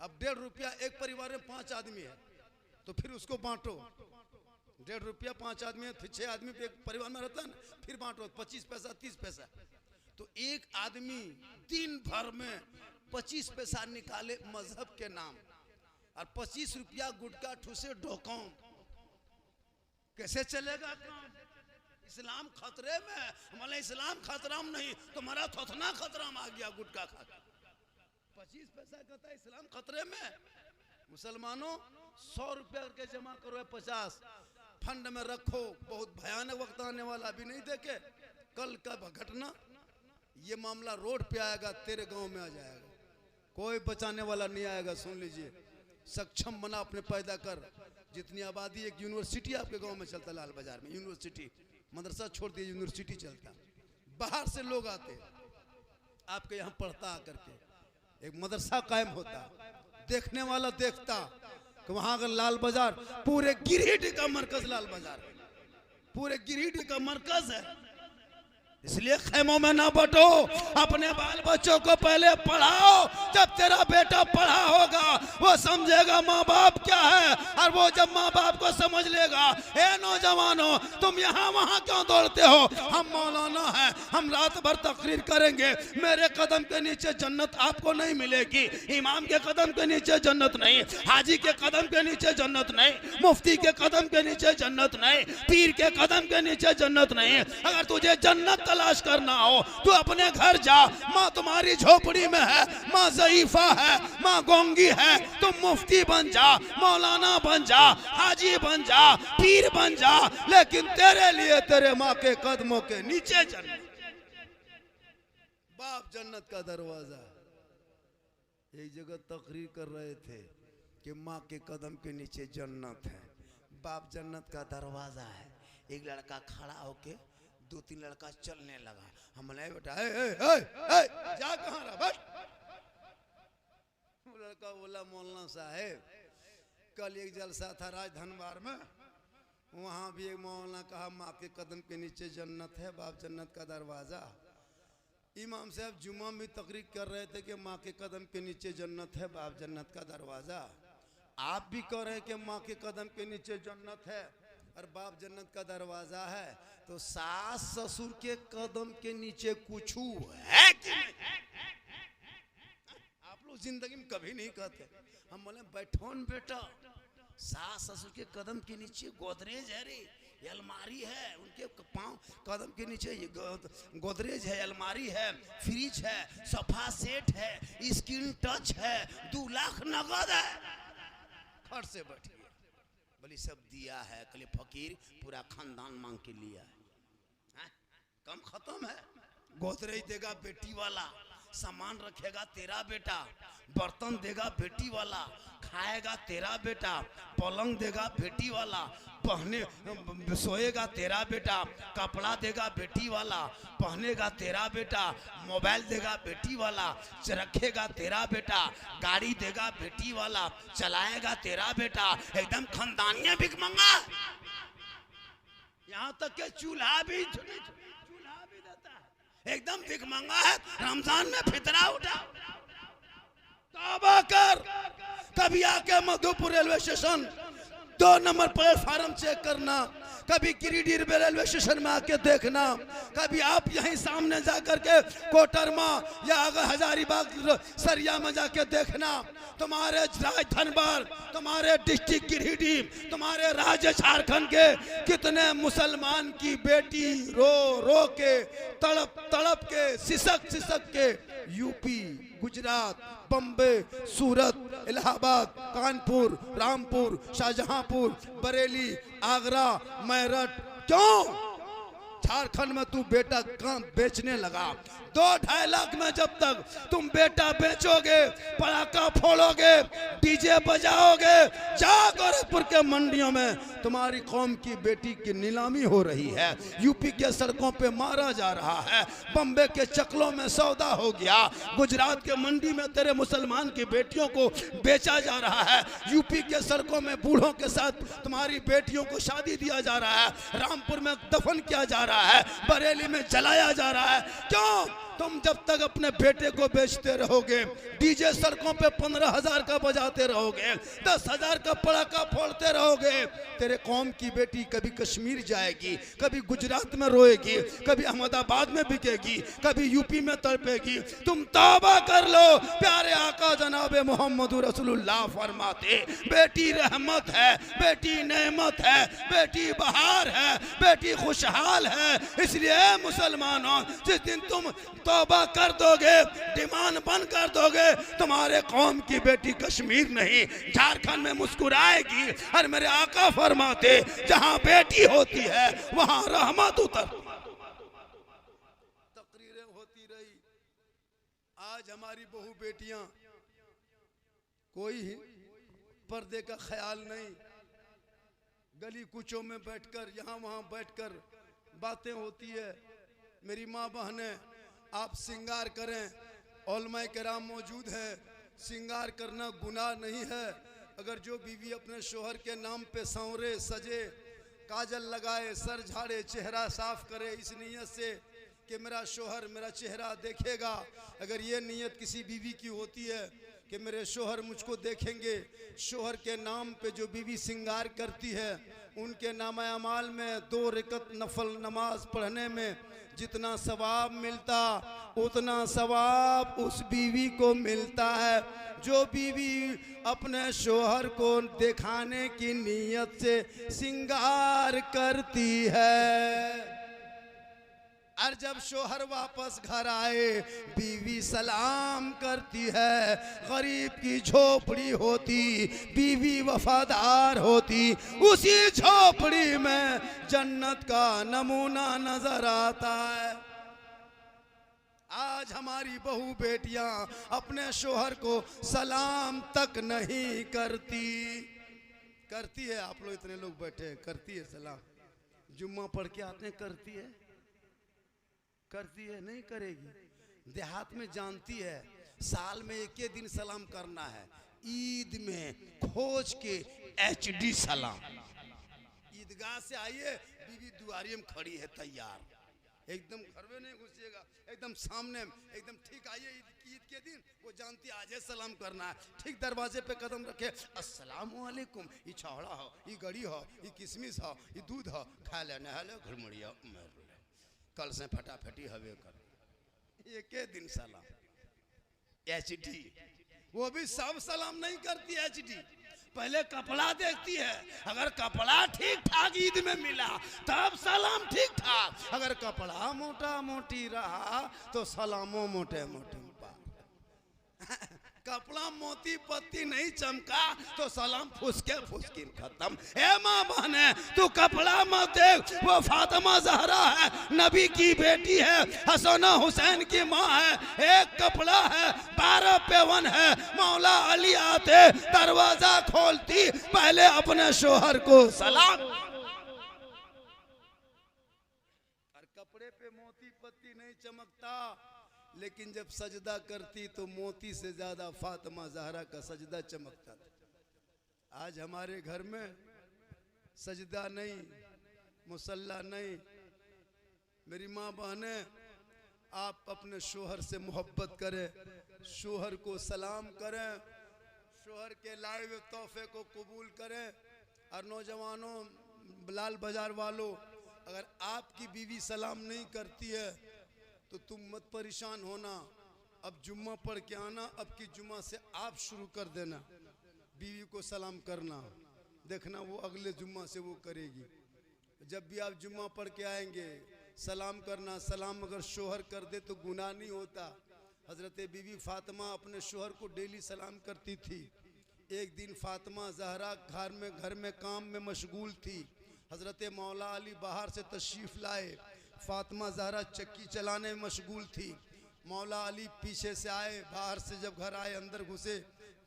अब 1.5 रुपया एक परिवार में 5 आदमी है तो फिर उसको बांटो। 1.5 रुपया 5 आदमी है, फिर 6 आदमी एक परिवार में रहता है ना, फिर बांटो 25 पैसा 30 पैसा। तो एक आदमी दिन भर में 25 पैसा निकाले मजहब के नाम, और 25 रुपया गुटका ठूसे ढोकाऊं, कैसे चलेगा काम? इस्लाम खतरे में। हमारे इस्लाम खतरा में नहीं, तुम्हारा थोथना खतरा में आ गया गुटका खा के। 25 पैसा कहता है इस्लाम खतरे में। मुसलमानों 100 रुपया करके जमा करो, 50 फंड में रखो। बहुत भयानक वक्त आने वाला, अभी नहीं देखे कल का घटना। ये मामला रोड पे आएगा, तेरे गांव में आ जाएगा, कोई बचाने वाला नहीं आएगा। सुन लीजिए, सक्षम बना, अपने पैदा कर। जितनी आबादी, एक यूनिवर्सिटी आपके गांव में चलता, लाल बाजार में यूनिवर्सिटी, मदरसा छोड़ दिए यूनिवर्सिटी चलता। बाहर से लोग आते आपके यहाँ पढ़ता आकर के, एक मदरसा कायम होता, देखने वाला देखता कि वहां अगर लाल बाजार, पूरे गिरिडीह का मरकज लाल बाजार, पूरे गिरिडीह का मरकज है। इसलिए खेमों में ना बटो, अपने बाल बच्चों को पहले पढ़ाओ। जब तेरा बेटा पढ़ा होगा वो समझेगा माँ बाप क्या है, और वो जब माँ बाप को समझ लेगा, ए नौजवानों तुम यहाँ वहाँ क्यों दौड़ते हो? हम मौलाना हैं, हम रात भर तकरीर करेंगे, मेरे कदम के नीचे जन्नत आपको नहीं मिलेगी। इमाम के कदम के नीचे जन्नत नहीं, हाजी के कदम के नीचे जन्नत नहीं, मुफ्ती के कदम के नीचे जन्नत नहीं, पीर के कदम के नीचे जन्नत नहीं। अगर तुझे जन्नत तलाश करना हो तो अपने घर जा। माँ तुम्हारी झोपड़ी में है, माँ ज़ईफा है, माँ गोंगी है। तुम मुफ्ती बन जा, मौलाना बन जा, हाजी बन जा, पीर बन जा, लेकिन तेरे लिए तेरे माँ के कदमों के नीचे जन्नत। बाप जन्नत का दरवाजा। एक जगह तकरीर कर रहे थे कि माँ के कदम के नीचे जन्नत है, बाप जन्नत का दरवाजा है। एक लड़का खड़ा होके 2-3 लड़का चलने लगा। हमने बेटा जा कहाँ रहा? बस वो लड़का बोला मौलाना साहेब कल एक जलसा था राजधनवार में, वहाँ भी एक मौलाना कहा माँ के कदम के नीचे जन्नत है, बाप जन्नत का दरवाजा। इमाम साहब जुम्मा में तकरीर कर रहे थे कि माँ के कदम के नीचे जन्नत है, बाप जन्नत का दरवाजा। आप भी कह रहे हैं कि माँ के कदम के नीचे जन्नत है और बाप जन्नत का दरवाजा है, तो सास ससुर के कदम के नीचे कुछ है कि नहीं? आप लोग जिंदगी में कभी नहीं कहते। हम बोले बैठो न बेटा, सास ससुर के कदम के नीचे गोदरेज है रे, अलमारी है, उनके पाँव कदम के नीचे गोदरेज है, अलमारी है, फ्रिज है, सोफा सेट है, स्क्रीन टच है, 2 लाख नगद है। फट से बैठिए, बोली सब दिया है, कल फकीर पूरा खानदान मांग के लिया है, कम खत्म है। गोदरेज देगा बेटी वाला, सामान रखेगा तेरा बेटा, बर्तन देगा बेटी वाला, खाएगा तेरा बेटा, पलंग देगा बेटी वाला, पहने सोएगा तेरा बेटा, कपड़ा देगा बेटी वाला, पहनेगा तेरा बेटा, मोबाइल देगा बेटी वाला, रखेगा तेरा बेटा, गाड़ी देगा बेटी वाला, चलाएगा तेरा बेटा। एकदम खानदानिया भिख मंगा। यहाँ तक के चूल्हा भी देता है, एकदम भिख मंगा है। रमजान में फितरा उठा, तौबा कर। कभी आके Madhupur railway station 2 number platform check करना, कभी गिरिडीह रेलवे स्टेशन में आके देखना, कभी आप यहीं सामने जाकर के कोटरमा या अगर हजारीबाग सरिया में जाके देखना। तुम्हारे राज्य धनबाद, तुम्हारे डिस्ट्रिक्ट गिरिडीह, तुम्हारे राज्य झारखंड के कितने मुसलमान की बेटी रो रो के, तड़प तड़प के, सिसक सिसक के यूपी, गुजरात, बम्बे, सूरत, इलाहाबाद, कानपुर, रामपुर, शाहजहांपुर, बरेली, आगरा, मेरठ, क्यों झारखंड में तू बेटा काम बेचने लगा? 2-2.5 लाख में जब तक तुम बेटा बेचोगे, पटाखा फोड़ोगे, डीजे बजाओगे, जा गोरखपुर के मंडियों में तुम्हारी कौम की बेटी की नीलामी हो रही है, यूपी के सड़कों पे मारा जा रहा है, बम्बे के चकलों में सौदा हो गया, गुजरात के मंडी में तेरे मुसलमान की बेटियों को बेचा जा रहा है, यूपी के सड़कों में बूढ़ों के साथ तुम्हारी बेटियों को शादी दिया जा रहा है, रामपुर में दफन किया जा रहा है, बरेली में जलाया जा रहा है। क्यों? तुम जब तक अपने बेटे को बेचते रहोगे, डीजे सड़कों पे 15,000 का बजाते रहोगे, 10,000 का पटाखा फोड़ते रहोगे, तेरे कौम की बेटी कभी कश्मीर जाएगी, कभी गुजरात में रोएगी, कभी अहमदाबाद में बिकेगी, कभी यूपी में तड़पेगी। तुम तौबा कर लो। प्यारे आका जनाब मोहम्मद रसूलुल्लाह फरमाते, बेटी रहमत है, बेटी नेमत है, बेटी बहार है, बेटी खुशहाल है। इसलिए मुसलमानों, जिस दिन तुम तौबा कर दोगे, डिमांड बंद कर दोगे, तुम्हारे कौम की बेटी कश्मीर नहीं झारखंड में मुस्कुराएगी। और मेरे आका फरमाते, जहां बेटी होती है वहां रहमत उतर। तकरीरें होती रही, आज हमारी बहू बेटियां कोई पर्दे का ख्याल नहीं, गली कुचों में बैठकर, यहाँ वहाँ बैठकर बातें होती है। मेरी माँ बहनें, आप श्रृंगार करें, उलमाए किराम मौजूद है, श्रृंगार करना गुनाह नहीं है। अगर जो बीवी अपने शोहर के नाम पे संवरे सजे, काजल लगाए, सर झाड़े, चेहरा साफ करे इस नीयत से कि मेरा शोहर मेरा चेहरा देखेगा, अगर ये नीयत किसी बीवी की होती है कि मेरे शोहर मुझको देखेंगे, शोहर के नाम पे जो बीवी श्रृंगार करती है, उनके नामा अमाल में 2 रकत नफल नमाज पढ़ने में जितना सवाब मिलता, उतना सवाब उस बीवी को मिलता है जो बीवी अपने शोहर को दिखाने की नीयत से श्रृंगार करती है। और जब शोहर वापस घर आए, बीवी सलाम करती है। गरीब की झोपड़ी होती, बीवी वफादार होती, उसी झोपड़ी में जन्नत का नमूना नजर आता है। आज हमारी बहू बेटियां अपने शोहर को सलाम तक नहीं करती। करती है, आप लोग इतने लोग बैठे, करती है सलाम, जुम्मा पढ़ के आते हैं, करती है, करती है, नहीं करेगी। देहात में जानती है साल में 1 दिन सलाम करना है, ईद में खोज के HD सलाम। ईदगाह से आइए, बीवी दुआरी में खड़ी है तैयार, एकदम घर में नहीं घुसिएगा, एकदम सामने, एकदम ठीक आइए ईद के दिन, वो जानती है आज सलाम करना है, ठीक दरवाजे पे कदम रखे, अस्सलामु अलैकुम, ये छावड़ा हो, ये गड़ी हो, ये किशमिश हो, ये दूध हो, खा ले नहा ले, घुड़मुड़िया कल से फटाफटी हवे कर। 1 दिन सलाम। HD वो भी सब सलाम नहीं करती HD, पहले कपड़ा देखती है, अगर कपड़ा ठीक ठाक ईद में मिला तब सलाम ठीक ठाक, अगर कपड़ा मोटा मोटी रहा तो सलामों मोटे मोटे। कपड़ा मोती पत्ती नहीं चमका तो सलाम फुसके फुसकी खत्म। ए माँ बहने, तू कपड़ा मत देख, वो फातिमा ज़हरा है, नबी की बेटी है, हसन हुसैन की माँ है, एक कपड़ा है, 12 पेवन है, मौला अली आते दरवाजा खोलती, पहले अपने शोहर को सलाम। और कपड़े पे मोती पत्ती नहीं चमकता, लेकिन जब सजदा करती तो मोती से ज्यादा फातिमा ज़हरा का सजदा चमकता था। आज हमारे घर में सजदा नहीं, मुसल्ला नहीं। मेरी माँ बहनें, आप अपने शोहर से मोहब्बत करें, शोहर को सलाम करें, शोहर के लाए हुए तोहफे को कबूल करें। और नौजवानों, लाल बाजार वालों, अगर आपकी बीवी सलाम नहीं करती है तो तुम मत परेशान होना। अब जुम्मा पढ़ के आना, अब की जुम्मा से आप शुरू कर देना बीवी को सलाम करना, देखना वो अगले जुम्मा से वो करेगी। जब भी आप जुम्मा पढ़ के आएंगे सलाम करना। सलाम अगर शोहर कर दे तो गुनाह नहीं होता। हजरत बीवी फातिमा अपने शोहर को डेली सलाम करती थी। एक दिन फातिमा जहरा घर में काम में मशगूल थी। हजरत मौला अली बाहर से तशरीफ़ लाए। फातिमा जहरा चक्की चलाने में मशगूल थी। मौला अली पीछे से आए, बाहर से जब घर आए अंदर घुसे।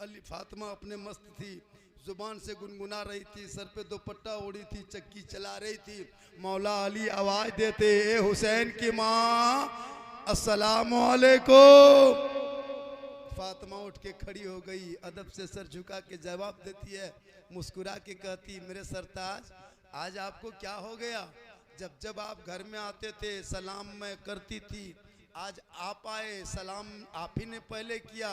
अली फातिमा अपने मस्त थी, जुबान से गुनगुना रही थी, सर पे दुपट्टा ओढ़ी थी, चक्की चला रही थी। मौला अली आवाज़ देते, ए हुसैन की माँ अस्सलामु अलैकुम। फातिमा उठ के खड़ी हो गई, अदब से सर झुका के जवाब देती है, मुस्कुरा के कहती, मेरे सरताज आज आपको क्या हो गया? जब जब आप घर में आते थे सलाम मैं करती थी, आज आप आए सलाम आप ही ने पहले किया।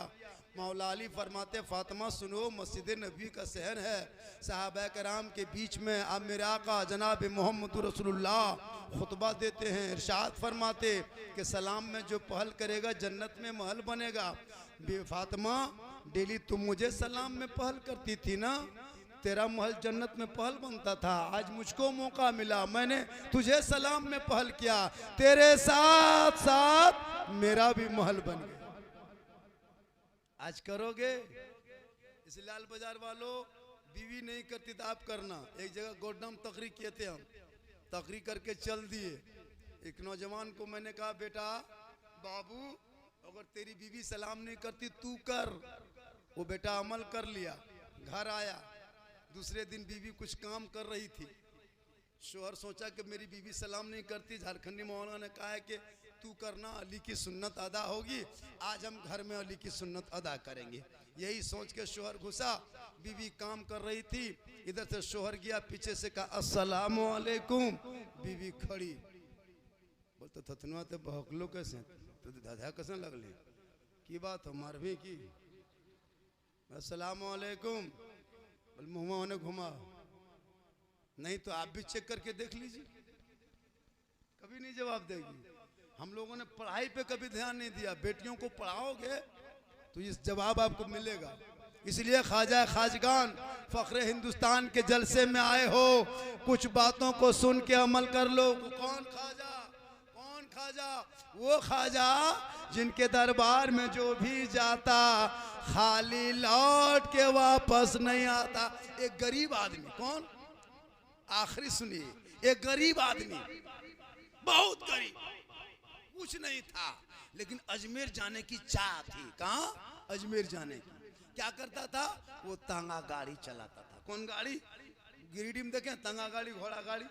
मौला अली फरमाते, फातिमा सुनो, मस्जिद नबी का शहर है, सहाबा कराम के बीच में अब मेरे आका जनाब मोहम्मद रसूलुल्लाह खुतबा देते हैं। इरशाद फरमाते कि सलाम में जो पहल करेगा जन्नत में महल बनेगा। फातिमा डेली तुम मुझे सलाम में पहल करती थी ना, तेरा महल जन्नत में पहल बनता था। आज मुझको मौका मिला, मैंने तुझे सलाम में पहल किया, तेरे साथ साथ मेरा भी महल बन गया। आज करोगे? इस लाल बाजार वालों, बीवी नहीं करती तो आप करना। एक जगह गोड्डम तकरीर किए थे हम, तकरीर करके चल दिए। एक नौजवान को मैंने कहा, बेटा बाबू अगर तेरी बीवी सलाम नहीं करती तू कर। वो बेटा अमल कर लिया, घर आया। दूसरे दिन बीवी कुछ काम कर रही थी। शोहर सोचा कि मेरी बीवी सलाम नहीं करती, झारखंडी मौलाना ने कहा है कि तू करना, अली की सुन्नत अदा होगी, आज हम घर में अली की सुन्नत अदा करेंगे। यही सोच के शोहर घुसा, बीवी काम कर रही थी, इधर से शोहर गया, पीछे से कहा अस्सलामु अलैकुम। बीवी खड़ी, बोलते थथनुआ तो बहकलो कैसे, तो दादा कैसे लगले की बात हो मारवी की, अस्सलामु अलैकुम। बोल मुँह उन्हें घुमा, नहीं तो आप भी चेक करके देख लीजिए, कभी नहीं जवाब देगी। हम लोगों ने पढ़ाई पे कभी ध्यान नहीं दिया, बेटियों को पढ़ाओगे तो इस जवाब आपको मिलेगा। इसलिए ख्वाजा खाजगान फख्रे हिंदुस्तान के जलसे में आए हो, कुछ बातों को सुन के अमल कर लो। कौन ख्वाजा? कौन ख्वाजा? वो ख्वाजा जिनके दरबार में जो भी जाता खाली लौट के वापस नहीं आता। एक गरीब आदमी, कौन? आखिरी सुनिए, एक गरीब आदमी, बहुत गरीब, कुछ नहीं था, लेकिन अजमेर जाने की चाह थी। कहाँ? अजमेर जाने की। क्या करता था? वो तांगा गाड़ी चलाता था। कौन गाड़ी? गिरिडीह में देखें तांगा गाड़ी, घोड़ा गाड़ी,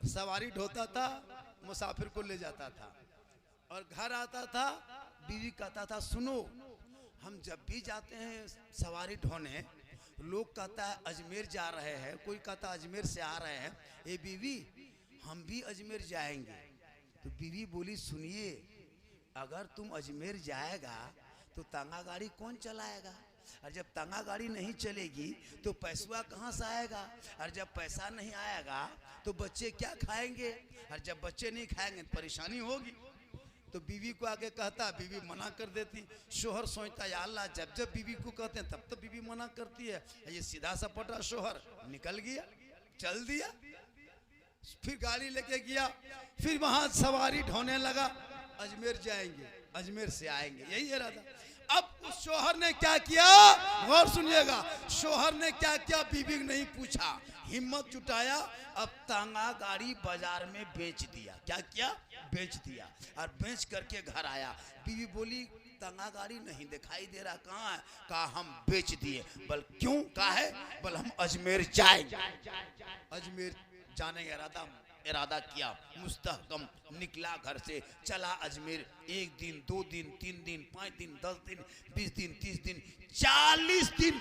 सवारी ढोता था, मुसाफिर को ले जाता था। और घर आता था, बीवी कहता था, सुनो हम जब भी जाते हैं सवारी ढोने, लोग कहता है अजमेर जा रहे हैं, कोई कहता अजमेर से आ रहे हैं, ए बीवी हम भी अजमेर जाएंगे। तो बीवी बोली, सुनिए अगर तुम अजमेर जाएगा तो तांगा गाड़ी कौन चलाएगा? और जब तांगा गाड़ी नहीं चलेगी तो पैसा कहाँ से आएगा? और जब पैसा नहीं आएगा तो बच्चे क्या खाएंगे? और जब बच्चे नहीं खाएंगे तो परेशानी होगी। तो बीवी को आगे कहता, बीवी मना कर देती। शोहर सोचता, या अल्लाह जब जब बीवी को कहते हैं तब तो बीवी मना करती है। ये सीधा सपटा शोहर निकल गया, चल दिया। फिर गाड़ी लेके गया, फिर वहां सवारी ढोने लगा, अजमेर जाएंगे, अजमेर से आएंगे, यही इरादा। अब उस शोहर ने क्या किया, गौर सुनिएगा, शोहर ने क्या किया, बीवी ने नहीं पूछा, हिम्मत जुटाया, अब तांगा गाड़ी बाजार में बेच दिया। क्या किया? बेच दिया। और बेच करके घर आया। बीवी बोली, तांगा गाड़ी नहीं दिखाई दे रहा, कहाँ है? कहा हम बेच दिए। बल क्यों? कहा है, बल हम अजमेर जाएंगे। अजमेर जाने इरादा किया, मुस्तहकम निकला घर से, चला अजमेर। 1 दिन 2 दिन 3 दिन 5 दिन 10 दिन 20 दिन 30 दिन 40 दिन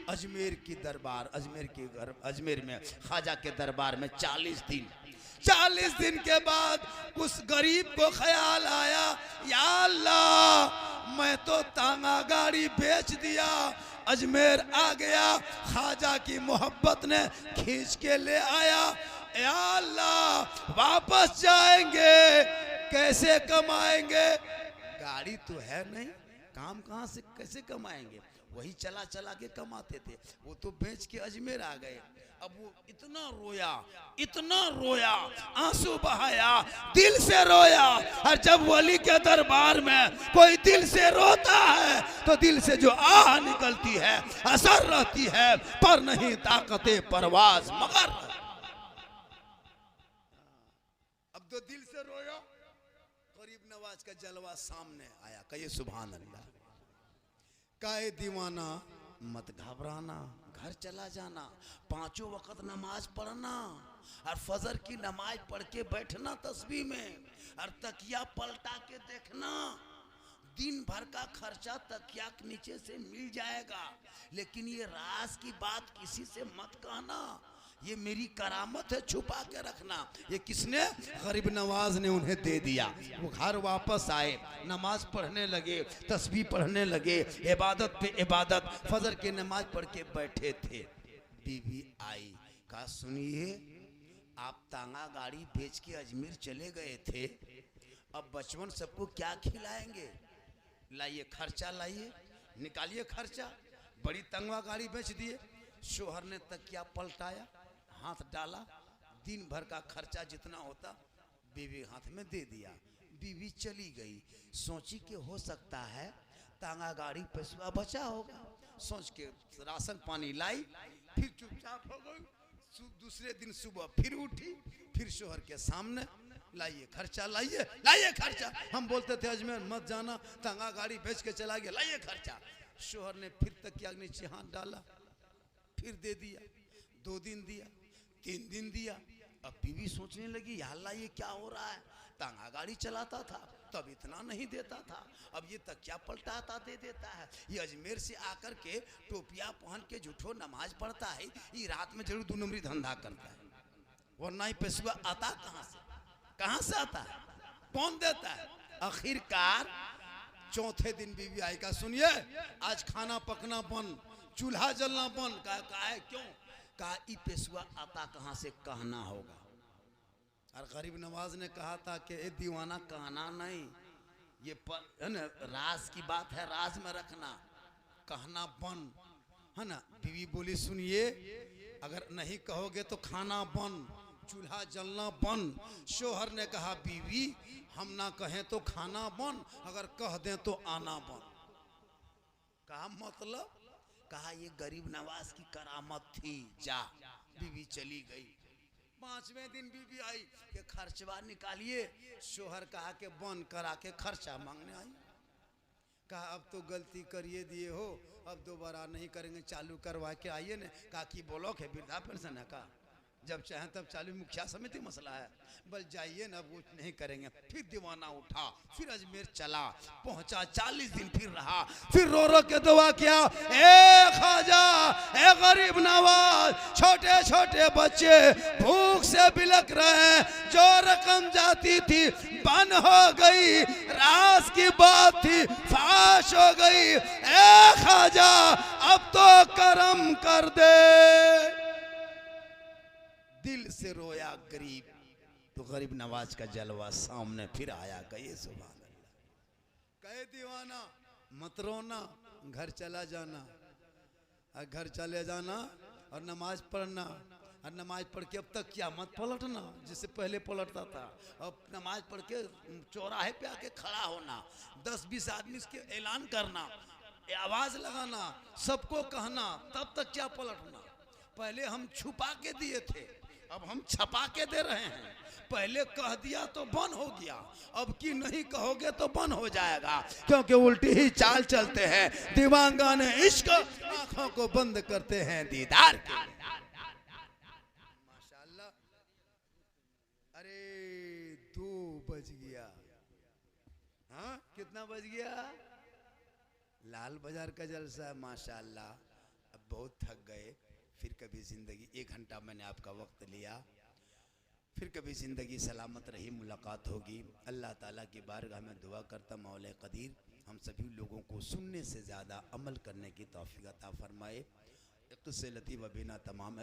अजमेर की दरबार, अजमेर के घर, अजमेर में ख्वाजा के दरबार में 40 दिन। 40 दिन के बाद उस गरीब को ख्याल आया, या अल्लाह मैं तो तांगा गाड़ी बेच दिया, अजमेर आ गया, ख्वाजा की मोहब्बत ने खींच के ले आया, या अल्लाह वापस जाएंगे कैसे कमाएंगे, गाड़ी तो है नहीं, काम कहाँ से कैसे कमाएंगे, वही चला चला के कमाते थे, वो तो बेच के अजमेर आ गए। अब वो इतना रोया आंसू बहाया, दिल से रोया। और जब वली के दरबार में कोई दिल से रोता है तो दिल से जो आह निकलती है असर रहती है, पर नहीं ताकते परवाज मगर। अब तो दिल से रोया, गरीब नवाज का जलवा सामने आया, कहिए सुभान अल्लाह। काहे दीवाना मत घबराना, घर चला जाना, 5 वक्त नमाज पढ़ना और फजर की नमाज पढ़ के बैठना तस्बीह में, और तकिया पलटा के देखना, दिन भर का खर्चा तकिया के नीचे से मिल जाएगा। लेकिन ये राज की बात किसी से मत कहना, ये मेरी करामत है, छुपा के रखना। ये किसने? गरीब नवाज ने उन्हें दे दिया। वो घर वापस आए, नमाज पढ़ने लगे, तस्बीह पढ़ने लगे, इबादत पे इबादत, फजर की नमाज पढ़ के बैठे थे। बीवी आई, कहा सुनिए आप तांगा गाड़ी बेच के अजमेर चले गए थे, अब बचपन सबको क्या खिलाएंगे, लाइए खर्चा, लाइए निकालिए खर्चा। बड़ी तंगवा गाड़ी बेच दिए। शोहर ने तकिया पलटाया, हाथ डाला, दिन भर का खर्चा जितना होता बीवी हाथ में दे दिया। बीवी चली गई, सोची कि हो सकता है तांगा गाड़ी पैसा बचा होगा, सोच के राशन पानी लाई, फिर चुपचाप हो गई। दूसरे दिन सुबह फिर उठी, फिर शोहर के सामने, लाइए खर्चा, लाइए खर्चा। हम बोलते थे अजमेर मत जाना, तांगा गाड़ी बेच के चला गया, लाइए खर्चा। शोहर ने फिर तकिया के नीचे हाथ डाला, फिर दे दिया। 2 दिन दिया, 3 दिन दिया। अब बीवी सोचने लगी, या अल्लाह ये क्या हो रहा है, तांगा गाड़ी चलाता था तब इतना नहीं देता था, अब ये तकिया पलटाता दे देता है, ये अजमेर से आकर के टोपिया पहन के झूठो नमाज पढ़ता है, ये रात में जरूर 2 नंबरी धंधा करता है, वरना ही पैसा आता कहाँ से आता है, कौन देता है। आखिरकार चौथे दिन बीवी आई, का सुनिए आज खाना पकना बंद, चूल्हा जलना बंद। कहा है क्यों? कहा ई पेशवा आता कहाँ से, कहना होगा। और गरीब नवाज ने कहा था कि ए दीवाना कहना नहीं, ये है ना राज की बात है, राज में रखना, कहना बंद है ना। बीवी बोली सुनिए अगर नहीं कहोगे तो खाना बंद, चूल्हा जलना बंद। शोहर ने कहा बीवी हम ना कहें तो खाना बंद, अगर कह दें तो आना बंद। कहा मतलब? कहा ये गरीब नवाज की करामत थी, जा। बीवी चली गई। 5वें दिन बीवी आई कि खर्चवा निकालिए। शोहर कहा कि बंद करा के खर्चा मांगने आई। कहा अब तो गलती करिए दिए हो, अब दोबारा नहीं करेंगे, चालू करवा के आइए न। कहा कि ब्लॉक है, वृद्धा पेंशन है, का जब चाहे तब चालू, मुखिया समिति मसला है, बल जाइए ना, वो नहीं करेंगे। फिर दीवाना उठा, फिर अजमेर चला, पहुंचा, 40 दिन फिर रहा, फिर रो रो के दुआ किया, ए ख्वाजा, ए गरीब नवाज, छोटे छोटे बच्चे भूख से बिलक रहे, जो रकम जाती थी बंद हो गई, राज की बात थी फाश हो गई, ए ख्वाजा अब तो करम कर दे। दिल से रोया गरीब, तो गरीब नवाज का जलवा सामने फिर आया। कहे सुभान अल्लाह। कहे दीवाना मत रोना, घर चला जाना, और घर चले जाना और नमाज पढ़ना, और नमाज पढ़ के अब तक क्या मत पलटना जिससे पहले पलटता था। अब नमाज पढ़ के चौराहे पे आके खड़ा होना, 10-20 आदमी के ऐलान करना, आवाज लगाना, सबको कहना, तब तक क्या पलटना। पहले हम छुपा के दिए थे, अब हम छपा के दे रहे हैं। पहले कह दिया तो बंद हो गया, अब की नहीं कहोगे तो बंद हो जाएगा, क्योंकि उल्टी ही चाल चलते हैं दीवानगाने इश्क, आंखों को बंद करते हैं दीदार के। माशाल्लाह। अरे 2 बज गया। हाँ कितना बज गया? लाल बाजार का जलसा, माशाल्लाह। अब बहुत थक गए, फिर कभी जिंदगी। 1 घंटा मैंने आपका वक्त लिया, फिर कभी ज़िंदगी सलामत रही, मुलाकात होगी। अल्लाह ताला की बारगाह में दुआ करता मौला कदीर हम सभी लोगों को सुनने से ज़्यादा अमल करने की तौफीक अता फरमाए। क़िस्से लतीफ़ बिना तमाम है।